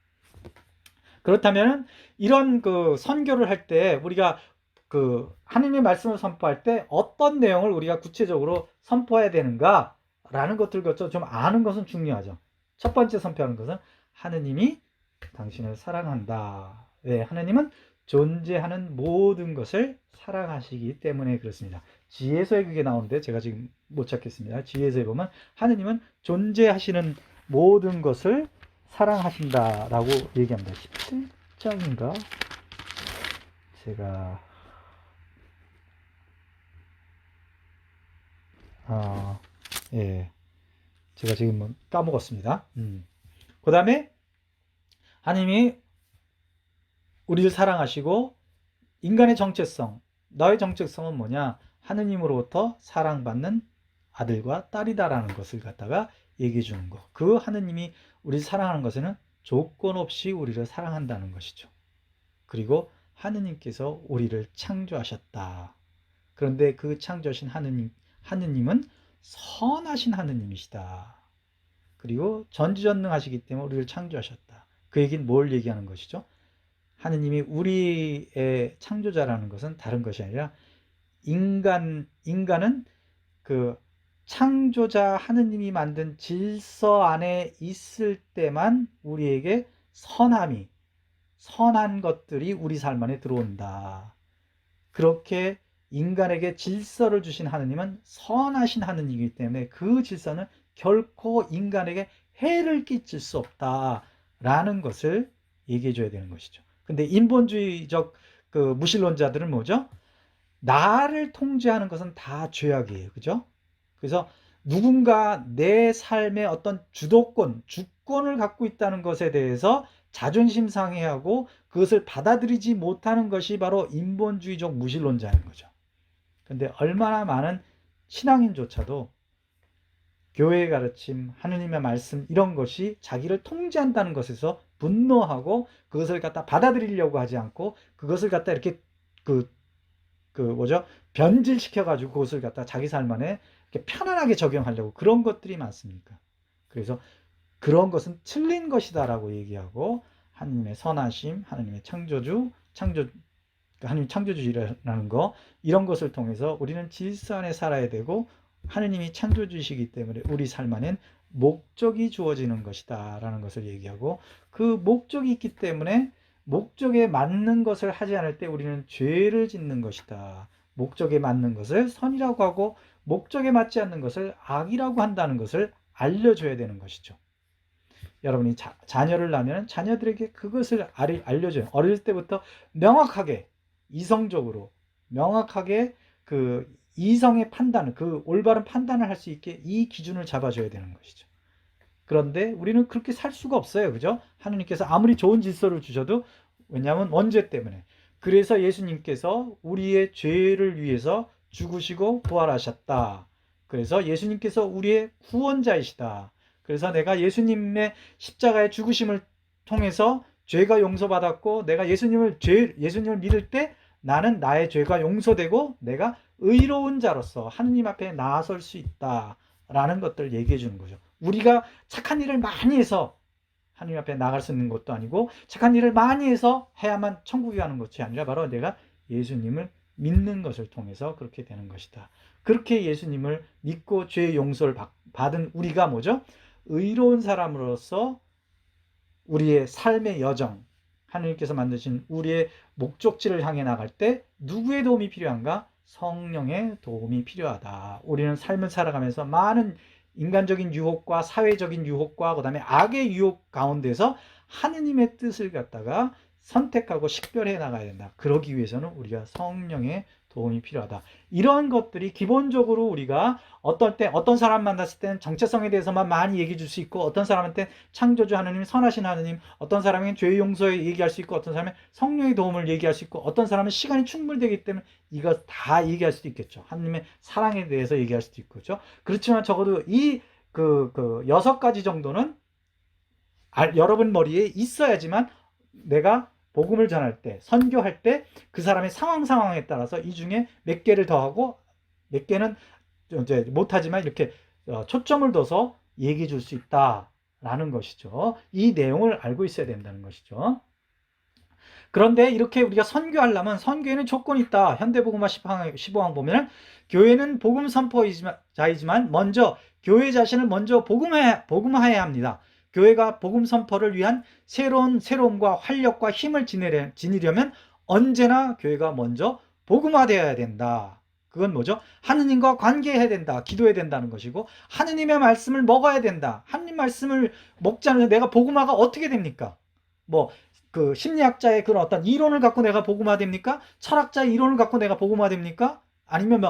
그렇다면 이런 선교를 할 때 우리가 하느님의 말씀을 선포할 때 어떤 내용을 우리가 구체적으로 선포해야 되는가라는 것들을 좀 아는 것은 중요하죠. 첫 번째 선포하는 것은 하느님이 당신을 사랑한다. 왜? 하느님은 존재하는 모든 것을 사랑하시기 때문에 그렇습니다. 지혜서에 그게 나오는데 제가 지금 못 찾겠습니다. 지혜서에 보면 하느님은 존재하시는 모든 것을 사랑하신다라고 얘기합니다. 17장인가? 제가 제가 지금 까먹었습니다. 그 다음에 하나님이 우리를 사랑하시고 인간의 정체성, 너의 정체성은 뭐냐? 하느님으로부터 사랑받는 아들과 딸이다라는 것을 갖다가 얘기해 주는 거. 그 하느님이 우리를 사랑하는 것에는 조건 없이 우리를 사랑한다는 것이죠. 그리고 하느님께서 우리를 창조하셨다. 그런데 그 창조하신 하느님은 선하신 하느님이시다. 그리고 전지전능하시기 때문에 우리를 창조하셨다. 그 얘기는 뭘 얘기하는 것이죠? 하느님이 우리의 창조자라는 것은 다른 것이 아니라 인간은 그 창조자 하느님이 만든 질서 안에 있을 때만 우리에게 선한 것들이 우리 삶 안에 들어온다. 그렇게 인간에게 질서를 주신 하느님은 선하신 하느님이기 때문에 그 질서는 결코 인간에게 해를 끼칠 수 없다라는 것을 얘기해 줘야 되는 것이죠. 근데 인본주의적 그 무신론자들은 뭐죠? 나를 통제하는 것은 다 죄악이에요. 그죠? 그래서 누군가 내 삶의 어떤 주권을 갖고 있다는 것에 대해서 자존심 상해하고 그것을 받아들이지 못하는 것이 바로 인본주의적 무신론자인 거죠. 근데 얼마나 많은 신앙인조차도 교회의 가르침, 하느님의 말씀 이런 것이 자기를 통제한다는 것에서 분노하고 그것을 갖다 받아들이려고 하지 않고 그것을 갖다 이렇게 변질시켜 가지고 그것을 갖다 자기 삶 안에 이렇게 편안하게 적용하려고 그런 것들이 많습니까? 그래서 그런 것은 틀린 것이다라고 얘기하고 하느님의 선하심, 하느님의 하느님 창조주의라는 거 이런 것을 통해서 우리는 질서 안에 살아야 되고 하느님이 창조주이시기 때문에 우리 삶 안엔 목적이 주어지는 것이다 라는 것을 얘기하고 그 목적이 있기 때문에 목적에 맞는 것을 하지 않을 때 우리는 죄를 짓는 것이다. 목적에 맞는 것을 선이라고 하고 목적에 맞지 않는 것을 악이라고 한다는 것을 알려줘야 되는 것이죠. 여러분이 자녀를 낳으면 자녀들에게 그것을 알려줘요. 어릴 때부터 명확하게 이성적으로 명확하게 그 이성의 판단을 그 올바른 판단을 할 수 있게 이 기준을 잡아줘야 되는 것이죠. 그런데 우리는 그렇게 살 수가 없어요. 그죠? 하느님께서 아무리 좋은 질서를 주셔도 왜냐하면 원죄 때문에. 그래서 예수님께서 우리의 죄를 위해서 죽으시고 부활하셨다. 그래서 예수님께서 우리의 구원자이시다. 그래서 내가 예수님의 십자가의 죽으심을 통해서 죄가 용서받았고 내가 예수님을 믿을 때 나는 나의 죄가 용서되고 내가 의로운 자로서 하느님 앞에 나아설 수 있다라는 것들을 얘기해 주는 거죠. 우리가 착한 일을 많이 해서 하느님 앞에 나갈 수 있는 것도 아니고 착한 일을 많이 해서 해야만 천국에 가는 것이 아니라 바로 내가 예수님을 믿는 것을 통해서 그렇게 되는 것이다. 그렇게 예수님을 믿고 죄의 용서를 받은 우리가 뭐죠? 의로운 사람으로서 우리의 삶의 여정, 하느님께서 만드신 우리의 목적지를 향해 나갈 때 누구의 도움이 필요한가? 성령의 도움이 필요하다. 우리는 삶을 살아가면서 많은 인간적인 유혹과 사회적인 유혹과 그다음에 악의 유혹 가운데서 하느님의 뜻을 갖다가 선택하고 식별해 나가야 된다. 그러기 위해서는 우리가 성령의 도움이 필요하다. 이런 것들이 기본적으로 우리가 어떤 사람 만났을 때는 정체성에 대해서만 많이 얘기해 줄 수 있고 어떤 사람한테 창조주 하느님, 선하신 하느님, 어떤 사람은 죄 용서에 얘기할 수 있고 어떤 사람은 성령의 도움을 얘기할 수 있고 어떤 사람은 시간이 충분되기 때문에 이거 다 얘기할 수도 있겠죠. 하느님의 사랑에 대해서 얘기할 수도 있고 그렇죠. 그렇지만 적어도 이 6가지 정도는 여러분 머리에 있어야지만 내가 복음을 전할 때, 선교할 때 그 사람의 상황에 따라서 이 중에 몇 개를 더하고 몇 개는 이제 못하지만 이렇게 초점을 둬서 얘기해 줄 수 있다라는 것이죠. 이 내용을 알고 있어야 된다는 것이죠. 그런데 이렇게 우리가 선교하려면 선교에는 조건이 있다. 현대복음화 15항 보면 교회는 복음 선포자이지만 먼저 교회 자신을 먼저 복음화해야 합니다. 교회가 복음 선포를 위한 새로움과 활력과 힘을 지니려면 언제나 교회가 먼저 복음화되어야 된다. 그건 뭐죠? 하느님과 관계해야 된다. 기도해야 된다는 것이고 하느님의 말씀을 먹어야 된다. 하느님 말씀을 먹지 않으면 내가 복음화가 어떻게 됩니까? 심리학자의 그런 어떤 이론을 갖고 내가 복음화 됩니까? 철학자의 이론을 갖고 내가 복음화 됩니까? 아니면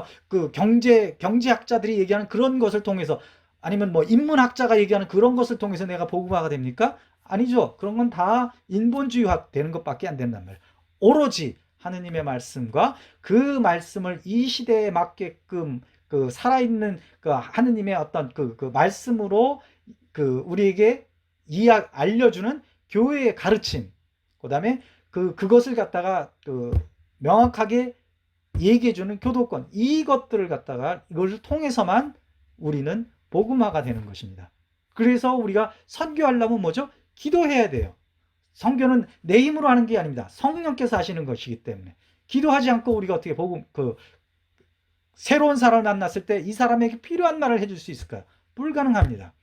경제학자들이 얘기하는 그런 것을 통해서 아니면 인문학자가 얘기하는 그런 것을 통해서 내가 복음화가 됩니까? 아니죠. 그런 건 다 인본주의화 되는 것밖에 안 된단 말이에요. 오로지 하느님의 말씀과 그 말씀을 이 시대에 맞게끔 살아있는 하느님의 어떤 말씀으로 우리에게 알려주는 교회의 가르침, 그 다음에 그것을 갖다가 명확하게 얘기해주는 교도권, 이것들을 갖다가 이걸 통해서만 우리는 복음화가 되는 것입니다. 그래서 우리가 선교하려면 뭐죠? 기도해야 돼요. 선교는 내 힘으로 하는 게 아닙니다. 성령께서 하시는 것이기 때문에 기도하지 않고 우리가 어떻게 복음 새로운 사람을 만났을 때 이 사람에게 필요한 말을 해줄 수 있을까요? 불가능합니다.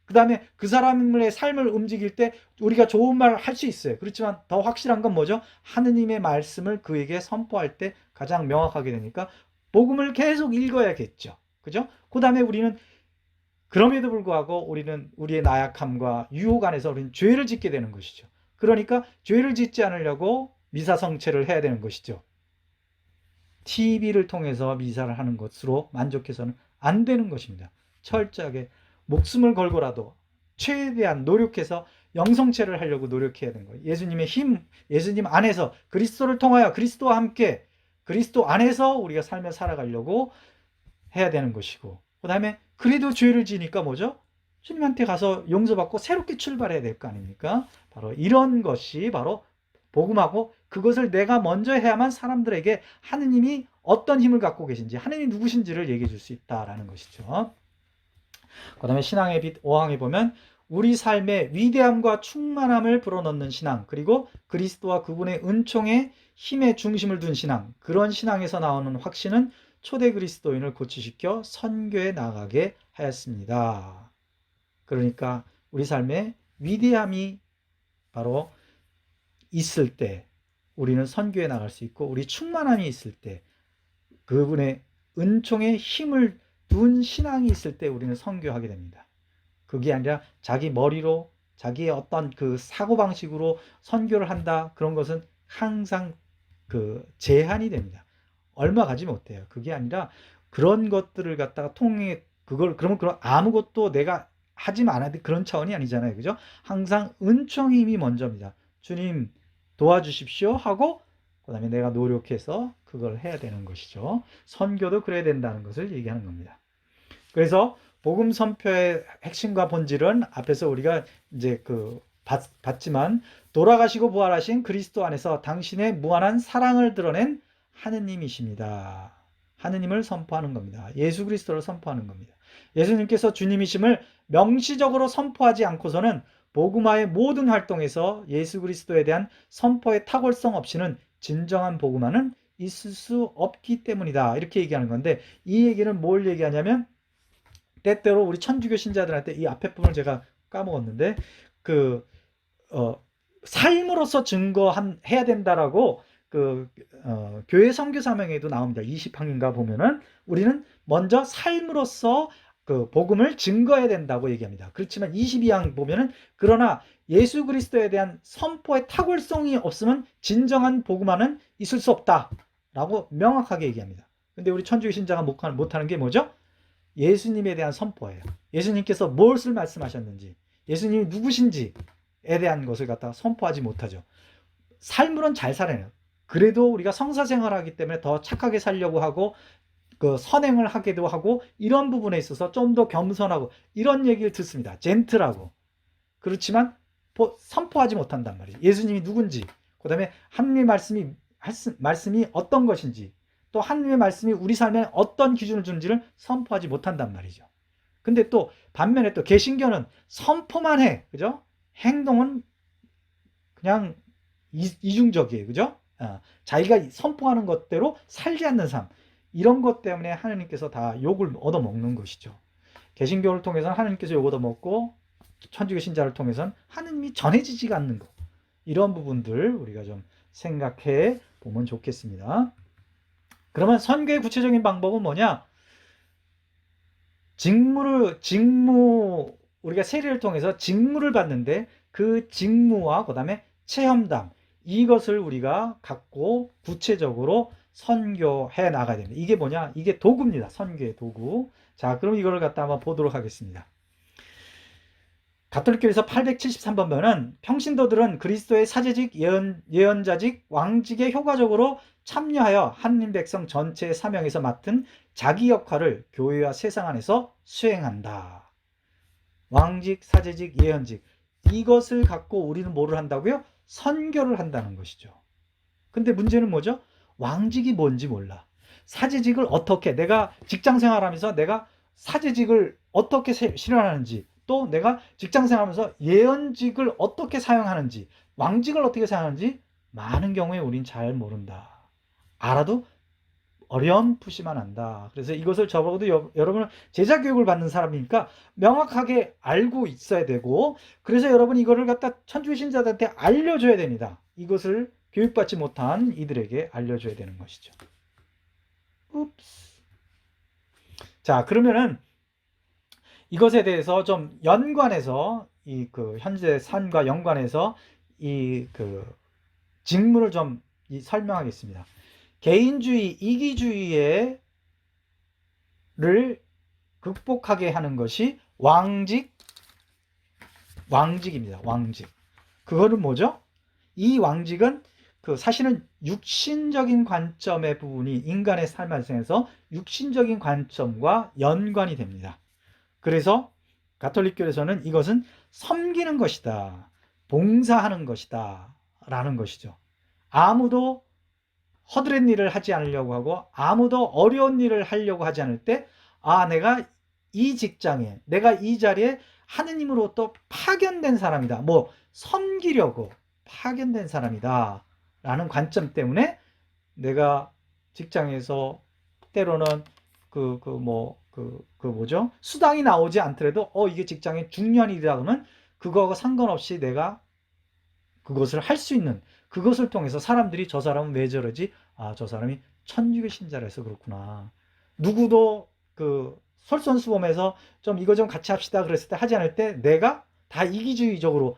그 다음에 그 사람의 삶을 움직일 때 우리가 좋은 말을 할 수 있어요. 그렇지만 더 확실한 건 뭐죠? 하느님의 말씀을 그에게 선포할 때 가장 명확하게 되니까 복음을 계속 읽어야겠죠. 그죠? 그 다음에 우리는 그럼에도 불구하고 우리는 우리의 나약함과 유혹 안에서 우리는 죄를 짓게 되는 것이죠. 그러니까 죄를 짓지 않으려고 미사성체를 해야 되는 것이죠. TV를 통해서 미사를 하는 것으로 만족해서는 안 되는 것입니다. 철저하게 목숨을 걸고라도 최대한 노력해서 영성체를 하려고 노력해야 되는 거예요. 예수님의 힘, 예수님 안에서 그리스도를 통하여 그리스도와 함께 그리스도 안에서 우리가 삶을 살아가려고 해야 되는 것이고, 그 다음에 그래도 죄를 지니까 뭐죠? 주님한테 가서 용서받고 새롭게 출발해야 될 거 아닙니까? 바로 이런 것이 바로 복음하고, 그것을 내가 먼저 해야만 사람들에게 하느님이 어떤 힘을 갖고 계신지, 하느님이 누구신지를 얘기해 줄 수 있다라는 것이죠. 그 다음에 신앙의 빛 5항에 보면 우리 삶의 위대함과 충만함을 불어넣는 신앙, 그리고 그리스도와 그분의 은총의 힘의 중심을 둔 신앙, 그런 신앙에서 나오는 확신은 초대 그리스도인을 고치시켜 선교에 나가게 하였습니다. 그러니까 우리 삶에 위대함이 바로 있을 때 우리는 선교에 나갈 수 있고, 우리 충만함이 있을 때 그분의 은총의 힘을 둔 신앙이 있을 때 우리는 선교하게 됩니다. 그게 아니라 자기 머리로 자기의 어떤 그 사고방식으로 선교를 한다, 그런 것은 항상 제한이 됩니다. 얼마 가지 못해요. 그게 아니라 그런 것들을 갖다가 통해 그러면 아무것도 내가 하지 않아도 그런 차원이 아니잖아요. 그죠? 항상 은총의 힘이 먼저입니다. 주님 도와주십시오 하고 그 다음에 내가 노력해서 그걸 해야 되는 것이죠. 선교도 그래야 된다는 것을 얘기하는 겁니다. 그래서 복음 선포의 핵심과 본질은 앞에서 우리가 이제 봤지만, 돌아가시고 부활하신 그리스도 안에서 당신의 무한한 사랑을 드러낸 하느님이십니다. 하느님을 선포하는 겁니다. 예수 그리스도를 선포하는 겁니다. 예수님께서 주님이심을 명시적으로 선포하지 않고서는 복음화의 모든 활동에서 예수 그리스도에 대한 선포의 탁월성 없이는 진정한 복음화는 있을 수 없기 때문이다. 이렇게 얘기하는 건데, 이 얘기는 뭘 얘기하냐면, 때때로 우리 천주교 신자들한테 이 앞에 부분을 제가 까먹었는데, 삶으로서 증거해야 된다라고 교회 선교 사명에도 나옵니다. 20항인가 보면은 우리는 먼저 삶으로서 복음을 증거해야 된다고 얘기합니다. 그렇지만 22항 보면은 그러나 예수 그리스도에 대한 선포의 탁월성이 없으면 진정한 복음화는 있을 수 없다라고 명확하게 얘기합니다. 근데 우리 천주교 신자가 못하는 게 뭐죠? 예수님에 대한 선포예요. 예수님께서 무엇을 말씀하셨는지, 예수님이 누구신지에 대한 것을 갖다가 선포하지 못하죠. 삶으로는 잘 살아요. 그래도 우리가 성사생활하기 때문에 더 착하게 살려고 하고 선행을 하기도 하고, 이런 부분에 있어서 좀 더 겸손하고 이런 얘기를 듣습니다. 젠틀하고. 그렇지만 선포하지 못한단 말이에요. 예수님이 누군지, 그 다음에 하나님의 말씀이 어떤 것인지, 또 하나님의 말씀이 우리 삶에 어떤 기준을 주는지를 선포하지 못한단 말이죠. 근데 또 반면에 또 개신교는 선포만 해. 그죠? 행동은 그냥 이중적이에요. 그죠? 자기가 선포하는 것대로 살지 않는 삶, 이런 것 때문에 하나님께서 다 욕을 얻어먹는 것이죠. 개신교를 통해서는 하나님께서 욕 얻어먹고, 천주교 신자를 통해서는 하나님이 전해지지가 않는 것, 이런 부분들 우리가 좀 생각해 보면 좋겠습니다. 그러면 선교의 구체적인 방법은 뭐냐? 우리가 세례를 통해서 직무를 받는데, 그 직무와 그 다음에 체험담, 이것을 우리가 갖고 구체적으로 선교해 나가야 됩니다. 이게 뭐냐? 이게 도구입니다. 선교의 도구. 자, 그럼 이거를 갖다 한번 보도록 하겠습니다. 가톨릭교에서 873번면은 평신도들은 그리스도의 사제직, 예언자직, 왕직에 효과적으로 참여하여 하느님 백성 전체의 사명에서 맡은 자기 역할을 교회와 세상 안에서 수행한다. 왕직, 사제직, 예언직, 이것을 갖고 우리는 뭐를 한다고요? 선교를 한다는 것이죠. 근데 문제는 뭐죠? 왕직이 뭔지 몰라. 사제직을 어떻게, 내가 직장 생활하면서 내가 사제직을 어떻게 실현하는지, 또 내가 직장 생활하면서 예언직을 어떻게 사용하는지, 왕직을 어떻게 사용하는지 많은 경우에 우린 잘 모른다. 알아도 어렴풋이만 한다. 그래서 이것을 적어도 여러분은 제자 교육을 받는 사람이니까 명확하게 알고 있어야 되고, 그래서 여러분 이거를 갖다 천주교 신자들한테 알려줘야 됩니다. 이것을 교육받지 못한 이들에게 알려줘야 되는 것이죠. 읍스. 자, 그러면은 이것에 대해서 좀 연관해서 이 그 현재 삶과 연관해서 이 그 직무를 좀 설명하겠습니다. 개인주의, 이기주의를 극복하게 하는 것이 왕직입니다. 왕직. 그거는 뭐죠? 이 왕직은 사실은 육신적인 관점의 부분이 인간의 삶에서 육신적인 관점과 연관이 됩니다. 그래서 가톨릭교에서는 이것은 섬기는 것이다, 봉사하는 것이다 라는 것이죠. 아무도 허드렛 일을 하지 않으려고 하고 아무도 어려운 일을 하려고 하지 않을 때, 내가 이 직장에, 내가 이 자리에 하느님으로부터 파견된 사람이다, 섬기려고 파견된 사람이다 라는 관점 때문에 내가 직장에서 때로는 수당이 나오지 않더라도 이게 직장의 중요한 일이다 그러면 그거하고 상관없이 내가 그것을 할 수 있는, 그것을 통해서 사람들이 저 사람은 왜 저러지? 저 사람이 천주교 신자라서 그렇구나. 누구도 솔선수범해서 좀 이거 좀 같이 합시다 그랬을 때 하지 않을 때, 내가 다 이기주의적으로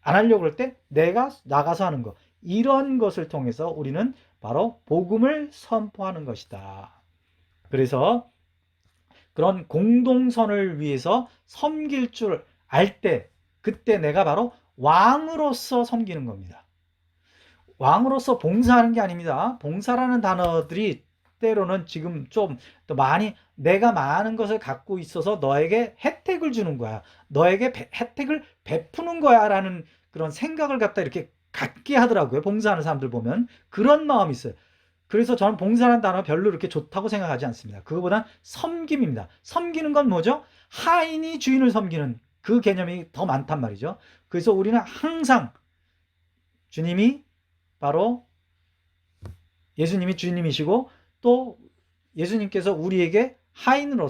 안 하려고 할 때 내가 나가서 하는 거, 이런 것을 통해서 우리는 바로 복음을 선포하는 것이다. 그래서 그런 공동선을 위해서 섬길 줄 알 때, 그때 내가 바로 왕으로서 섬기는 겁니다. 왕으로서 봉사하는 게 아닙니다. 봉사라는 단어들이 때로는 지금 좀 더 많이, 내가 많은 것을 갖고 있어서 너에게 혜택을 주는 거야, 너에게 혜택을 베푸는 거야 라는 그런 생각을 갖다 이렇게 갖게 하더라고요. 봉사하는 사람들 보면 그런 마음이 있어요. 그래서 저는 봉사라는 단어 별로 이렇게 좋다고 생각하지 않습니다. 그거보단 섬김입니다. 섬기는 건 뭐죠? 하인이 주인을 섬기는 그 개념이 더 많단 말이죠. 그래서 우리는 항상 주님이 바로 예수님이 주님이시고, 또 예수님께서 우리에게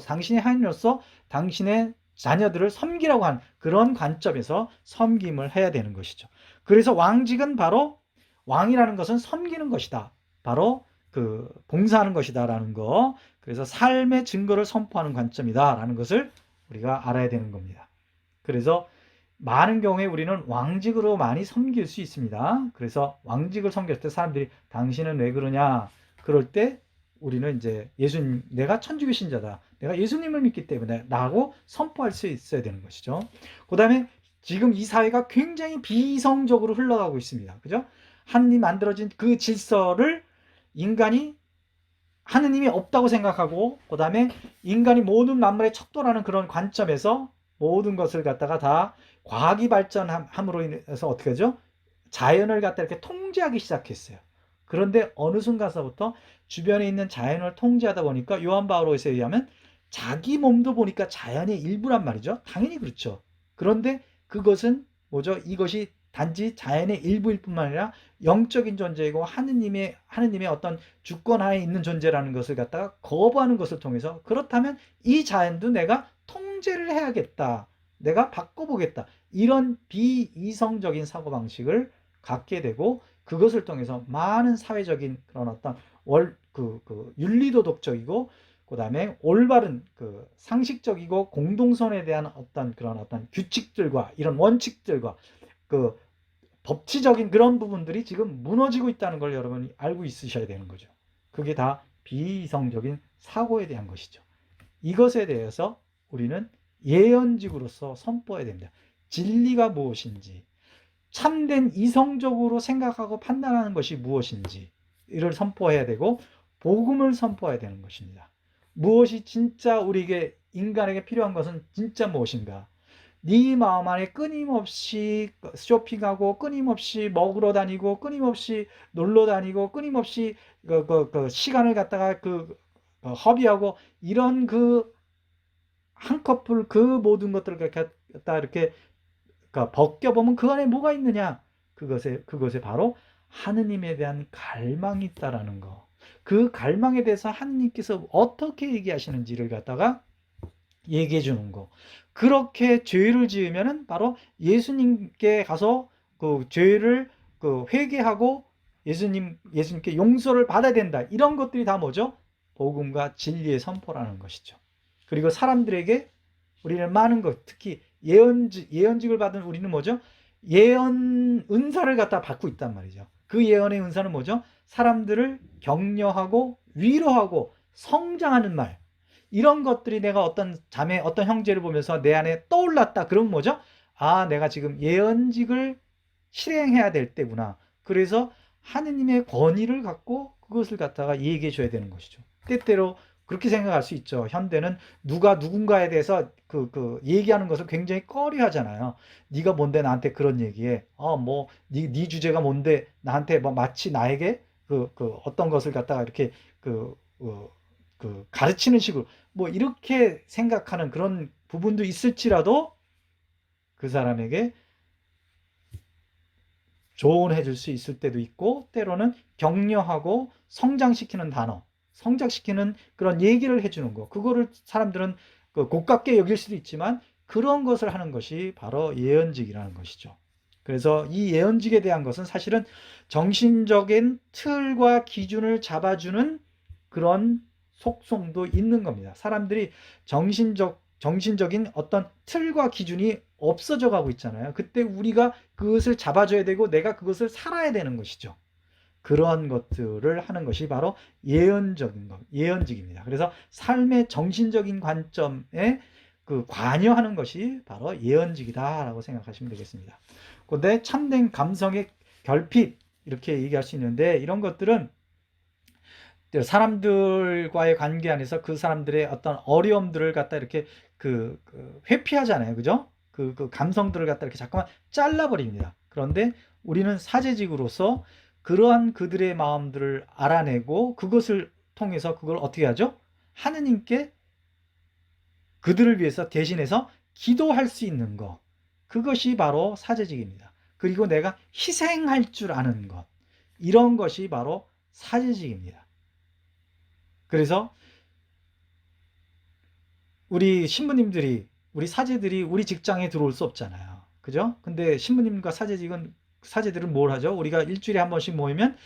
당신의 하인으로서 당신의 자녀들을 섬기라고 하는 그런 관점에서 섬김을 해야 되는 것이죠. 그래서 왕직은 바로, 왕이라는 것은 섬기는 것이다, 바로 봉사하는 것이다 라는 거, 그래서 삶의 증거를 선포하는 관점이다 라는 것을 우리가 알아야 되는 겁니다. 그래서 많은 경우에 우리는 왕직으로 많이 섬길 수 있습니다. 그래서 왕직을 섬길 때 사람들이 당신은 왜 그러냐, 그럴 때 우리는 이제 내가 천주교 신자다, 내가 예수님을 믿기 때문에 라고 선포할 수 있어야 되는 것이죠. 그 다음에 지금 이 사회가 굉장히 비이성적으로 흘러가고 있습니다. 그죠? 하느님 만들어진 그 질서를 인간이 하느님이 없다고 생각하고, 그 다음에 인간이 모든 만물의 척도라는 그런 관점에서 모든 것을 갖다가 다 과학이 발전함으로 인해서 어떻게 하죠? 자연을 갖다 이렇게 통제하기 시작했어요. 그런데 어느 순간서부터 주변에 있는 자연을 통제하다 보니까 요한 바오로스에 의하면 자기 몸도 보니까 자연의 일부란 말이죠. 당연히 그렇죠. 그런데 그것은 뭐죠? 이것이 단지 자연의 일부일 뿐만 아니라 영적인 존재이고 하느님의 어떤 주권 하에 있는 존재라는 것을 갖다가 거부하는 것을 통해서, 그렇다면 이 자연도 내가 통제를 해야겠다, 내가 바꿔보겠다, 이런 비이성적인 사고방식을 갖게 되고, 그것을 통해서 많은 사회적인 그런 어떤 윤리도덕적이고, 그 다음에 올바른 상식적이고 공동선에 대한 어떤 규칙들과 이런 원칙들과 법치적인 그런 부분들이 지금 무너지고 있다는 걸 여러분이 알고 있으셔야 되는 거죠. 그게 다 비이성적인 사고에 대한 것이죠. 이것에 대해서 우리는 예언직으로서 선포해야 됩니다. 진리가 무엇인지, 참된 이성적으로 생각하고 판단하는 것이 무엇인지 이를 선포해야 되고, 복음을 선포해야 되는 것입니다. 무엇이 진짜 우리에게, 인간에게 필요한 것은 진짜 무엇인가, 네 마음 안에 끊임없이 쇼핑하고 끊임없이 먹으러 다니고 끊임없이 놀러 다니고 끊임없이 그 시간을 갖다가 허비하고 이런 그 한꺼풀 그 모든 것들을 갖다 이렇게 벗겨보면 그 안에 뭐가 있느냐? 그것에 바로 하느님에 대한 갈망이 있다라는 거. 그 갈망에 대해서 하느님께서 어떻게 얘기하시는지를 갖다가 얘기해 주는 거. 그렇게 죄를 지으면은 바로 예수님께 가서 그 죄를 회개하고 예수님께 용서를 받아야 된다. 이런 것들이 다 뭐죠? 복음과 진리의 선포라는 것이죠. 그리고 사람들에게 우리는 많은 것, 특히 예언직을 받은 우리는 뭐죠? 예언 은사를 갖다 받고 있단 말이죠. 그 예언의 은사는 뭐죠? 사람들을 격려하고 위로하고 성장하는 말. 이런 것들이 내가 어떤 자매, 어떤 형제를 보면서 내 안에 떠올랐다. 그러면 뭐죠? 아, 내가 지금 예언직을 실행해야 될 때구나. 그래서 하느님의 권위를 갖고 그것을 갖다가 얘기해 줘야 되는 것이죠. 때때로 그렇게 생각할 수 있죠. 현대는 누가 누군가에 대해서 얘기하는 것을 굉장히 꺼려 하잖아요. 네가 뭔데 나한테 그런 얘기해. 네 주제가 뭔데 나한테 뭐 마치 나에게 어떤 것을 갖다가 이렇게 가르치는 식으로 뭐 이렇게 생각하는 그런 부분도 있을지라도 그 사람에게 조언해 줄 수 있을 때도 있고 때로는 격려하고 성장시키는 단어, 성장시키는 그런 얘기를 해주는 거. 그거를 사람들은 고깝게 여길 수도 있지만 그런 것을 하는 것이 바로 예언직이라는 것이죠. 그래서 이 예언직에 대한 것은 사실은 정신적인 틀과 기준을 잡아주는 그런 속성도 있는 겁니다. 사람들이 정신적인 어떤 틀과 기준이 없어져 가고 있잖아요. 그때 우리가 그것을 잡아줘야 되고 내가 그것을 살아야 되는 것이죠. 그런 것들을 하는 것이 바로 예언직입니다. 그래서 삶의 정신적인 관점에 관여하는 것이 바로 예언직이다라고 생각하시면 되겠습니다. 근데 참된 감성의 결핍 이렇게 얘기할 수 있는데 이런 것들은 사람들과의 관계 안에서 그 사람들의 어떤 어려움들을 갖다 이렇게 회피하잖아요. 그죠? 그 감성들을 갖다 이렇게 잠깐만 잘라버립니다. 그런데 우리는 사제직으로서 그러한 그들의 마음들을 알아내고 그것을 통해서 그걸 어떻게 하죠? 하느님께 그들을 위해서 대신해서 기도할 수 있는 것. 그것이 바로 사제직입니다. 그리고 내가 희생할 줄 아는 것. 이런 것이 바로 사제직입니다. 그래서 우리 신부님들이, 우리 사제들이 우리 직장에 들어올 수 없잖아요. 그죠? 근데 신부님과 사제들은 뭘 하죠? 우리가 일주일에 한 번씩 모이면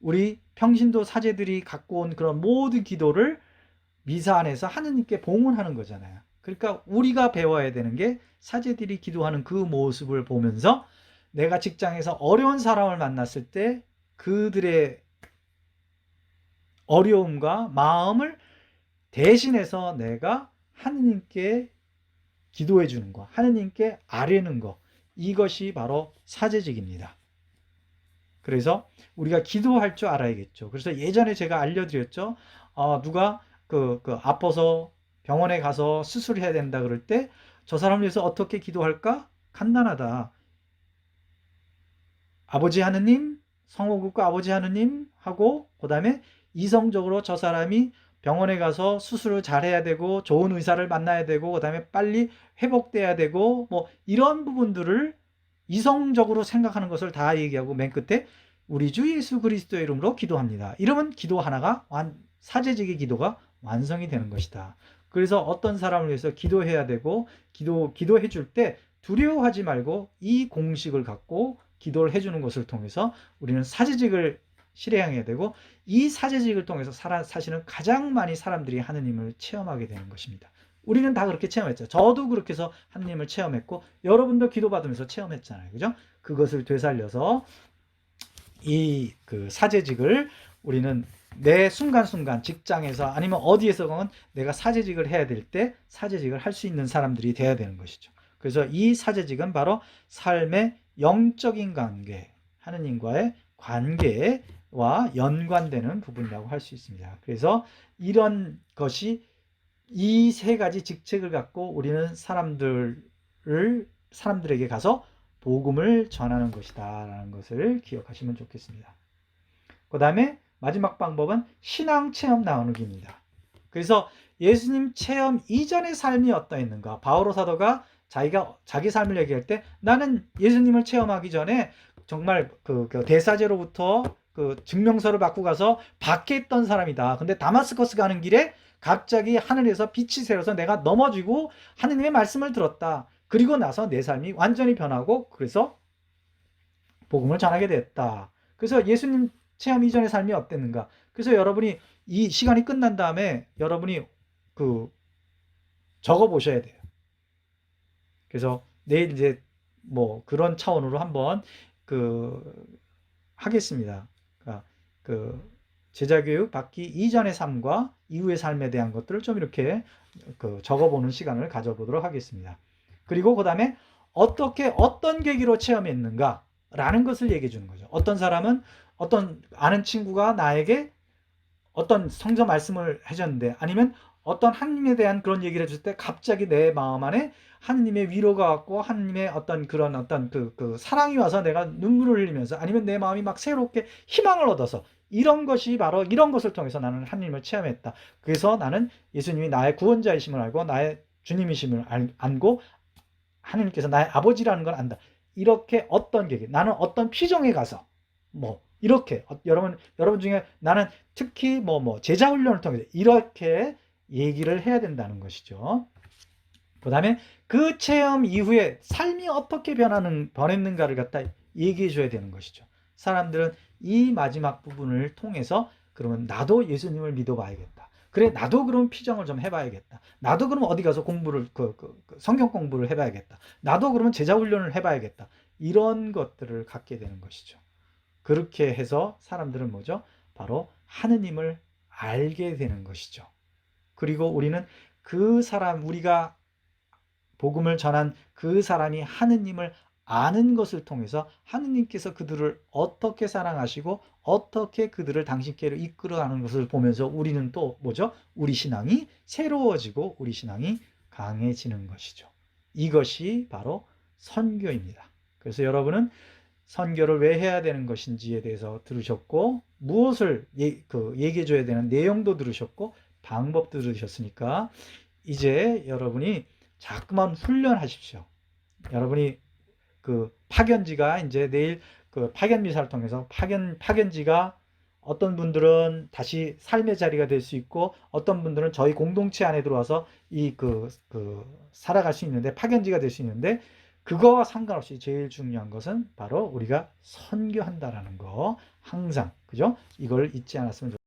우리 평신도 사제들이 갖고 온 그런 모든 기도를 미사 안에서 하느님께 봉헌하는 거잖아요. 그러니까 우리가 배워야 되는 게 사제들이 기도하는 그 모습을 보면서 내가 직장에서 어려운 사람을 만났을 때 그들의 어려움과 마음을 대신해서 내가 하느님께 기도해 주는 거, 하느님께 아뢰는 거, 이것이 바로 사제직입니다. 그래서 우리가 기도할 줄 알아야겠죠. 그래서 예전에 제가 알려드렸죠. 누가 아파서 병원에 가서 수술해야 된다 그럴 때 저 사람을 위해서 어떻게 기도할까? 간단하다. 아버지 하느님, 성호국과 아버지 하느님 하고 그 다음에 이성적으로 저 사람이 병원에 가서 수술을 잘해야 되고 좋은 의사를 만나야 되고 그 다음에 빨리 회복돼야 되고 뭐 이런 부분들을 이성적으로 생각하는 것을 다 얘기하고 맨 끝에 우리 주 예수 그리스도의 이름으로 기도합니다. 이러면 기도 하나가 사제직의 기도가 완성이 되는 것이다. 그래서 어떤 사람을 위해서 기도해야 되고 기도해 줄 때 두려워하지 말고 이 공식을 갖고 기도를 해주는 것을 통해서 우리는 사제직을 실행해야 되고 이 사제직을 통해서 사실은 가장 많이 사람들이 하느님을 체험하게 되는 것입니다. 우리는 다 그렇게 체험했죠. 저도 그렇게 해서 하느님을 체험했고 여러분도 기도받으면서 체험했잖아요. 그죠? 그것을 되살려서 이 사제직을 우리는 내 순간순간 직장에서 아니면 어디에서건 내가 사제직을 해야 될 때 사제직을 할 수 있는 사람들이 돼야 되는 것이죠. 그래서 이 사제직은 바로 삶의 영적인 관계, 하느님과의 관계와 연관되는 부분이라고 할 수 있습니다. 그래서 이런 것이 이 세 가지 직책을 갖고 우리는 사람들을 사람들에게 가서 복음을 전하는 것이다 라는 것을 기억하시면 좋겠습니다. 그 다음에 마지막 방법은 신앙 체험 나누기입니다. 그래서 예수님 체험 이전의 삶이 어떠했는가. 바오로 사도가 자기 삶을 얘기할 때 나는 예수님을 체험하기 전에 정말 그 대사제로부터 그 증명서를 받고 가서 밖에 있던 사람이다. 근데 다마스커스 가는 길에 갑자기 하늘에서 빛이 새어서 내가 넘어지고 하느님의 말씀을 들었다. 그리고 나서 내 삶이 완전히 변하고 그래서 복음을 전하게 됐다. 그래서 예수님 체험 이전의 삶이 어땠는가. 그래서 여러분이 이 시간이 끝난 다음에 여러분이 그 적어 보셔야 돼요. 그래서 내일 이제 뭐 그런 차원으로 한번 하겠습니다. 그러니까 제자교육 받기 이전의 삶과 이후의 삶에 대한 것들을 좀 이렇게 적어보는 시간을 가져보도록 하겠습니다. 그리고 그 다음에 어떤 계기로 체험했는가 라는 것을 얘기해 주는 거죠. 어떤 사람은 어떤 아는 친구가 나에게 어떤 성경 말씀을 해줬는데 아니면 어떤 하나님에 대한 그런 얘기를 해줄 때 갑자기 내 마음 안에 하나님의 위로가 왔고 하나님의 어떤 사랑이 와서 내가 눈물을 흘리면서 아니면 내 마음이 막 새롭게 희망을 얻어서 이런 것이 바로 이런 것을 통해서 나는 하나님을 체험했다. 그래서 나는 예수님이 나의 구원자이심을 알고 나의 주님이심을 알고 하나님께서 나의 아버지라는 걸 안다. 이렇게 어떤 계기, 나는 어떤 피정에 가서 이렇게 여러분 중에 나는 특히 제자 훈련을 통해서 이렇게 얘기를 해야 된다는 것이죠. 그 다음에 그 체험 이후에 삶이 어떻게 변했는가를 갖다 얘기해 줘야 되는 것이죠. 사람들은 이 마지막 부분을 통해서 그러면 나도 예수님을 믿어봐야겠다. 그래 나도 그럼 피정을 좀 해봐야겠다. 나도 그럼 어디 가서 공부를 성경 공부를 해봐야겠다. 나도 그러면 제자 훈련을 해봐야겠다. 이런 것들을 갖게 되는 것이죠. 그렇게 해서 사람들은 뭐죠? 바로 하느님을 알게 되는 것이죠. 그리고 우리는 우리가 복음을 전한 그 사람이 하느님을 아는 것을 통해서 하느님께서 그들을 어떻게 사랑하시고 어떻게 그들을 당신께로 이끌어가는 것을 보면서 우리는 또 뭐죠? 우리 신앙이 새로워지고 우리 신앙이 강해지는 것이죠. 이것이 바로 선교입니다. 그래서 여러분은 선교를 왜 해야 되는 것인지에 대해서 들으셨고 무엇을 얘기해 줘야 되는 내용도 들으셨고 방법도 들으셨으니까 이제 여러분이 자꾸만 훈련하십시오. 여러분이 파견지가 이제 내일 파견 미사를 통해서 파견지가 어떤 분들은 다시 삶의 자리가 될 수 있고 어떤 분들은 저희 공동체 안에 들어와서 살아갈 수 있는데 파견지가 될 수 있는데 그거와 상관없이 제일 중요한 것은 바로 우리가 선교한다라는 거 항상 그죠? 이걸 잊지 않았으면 좋겠습니다.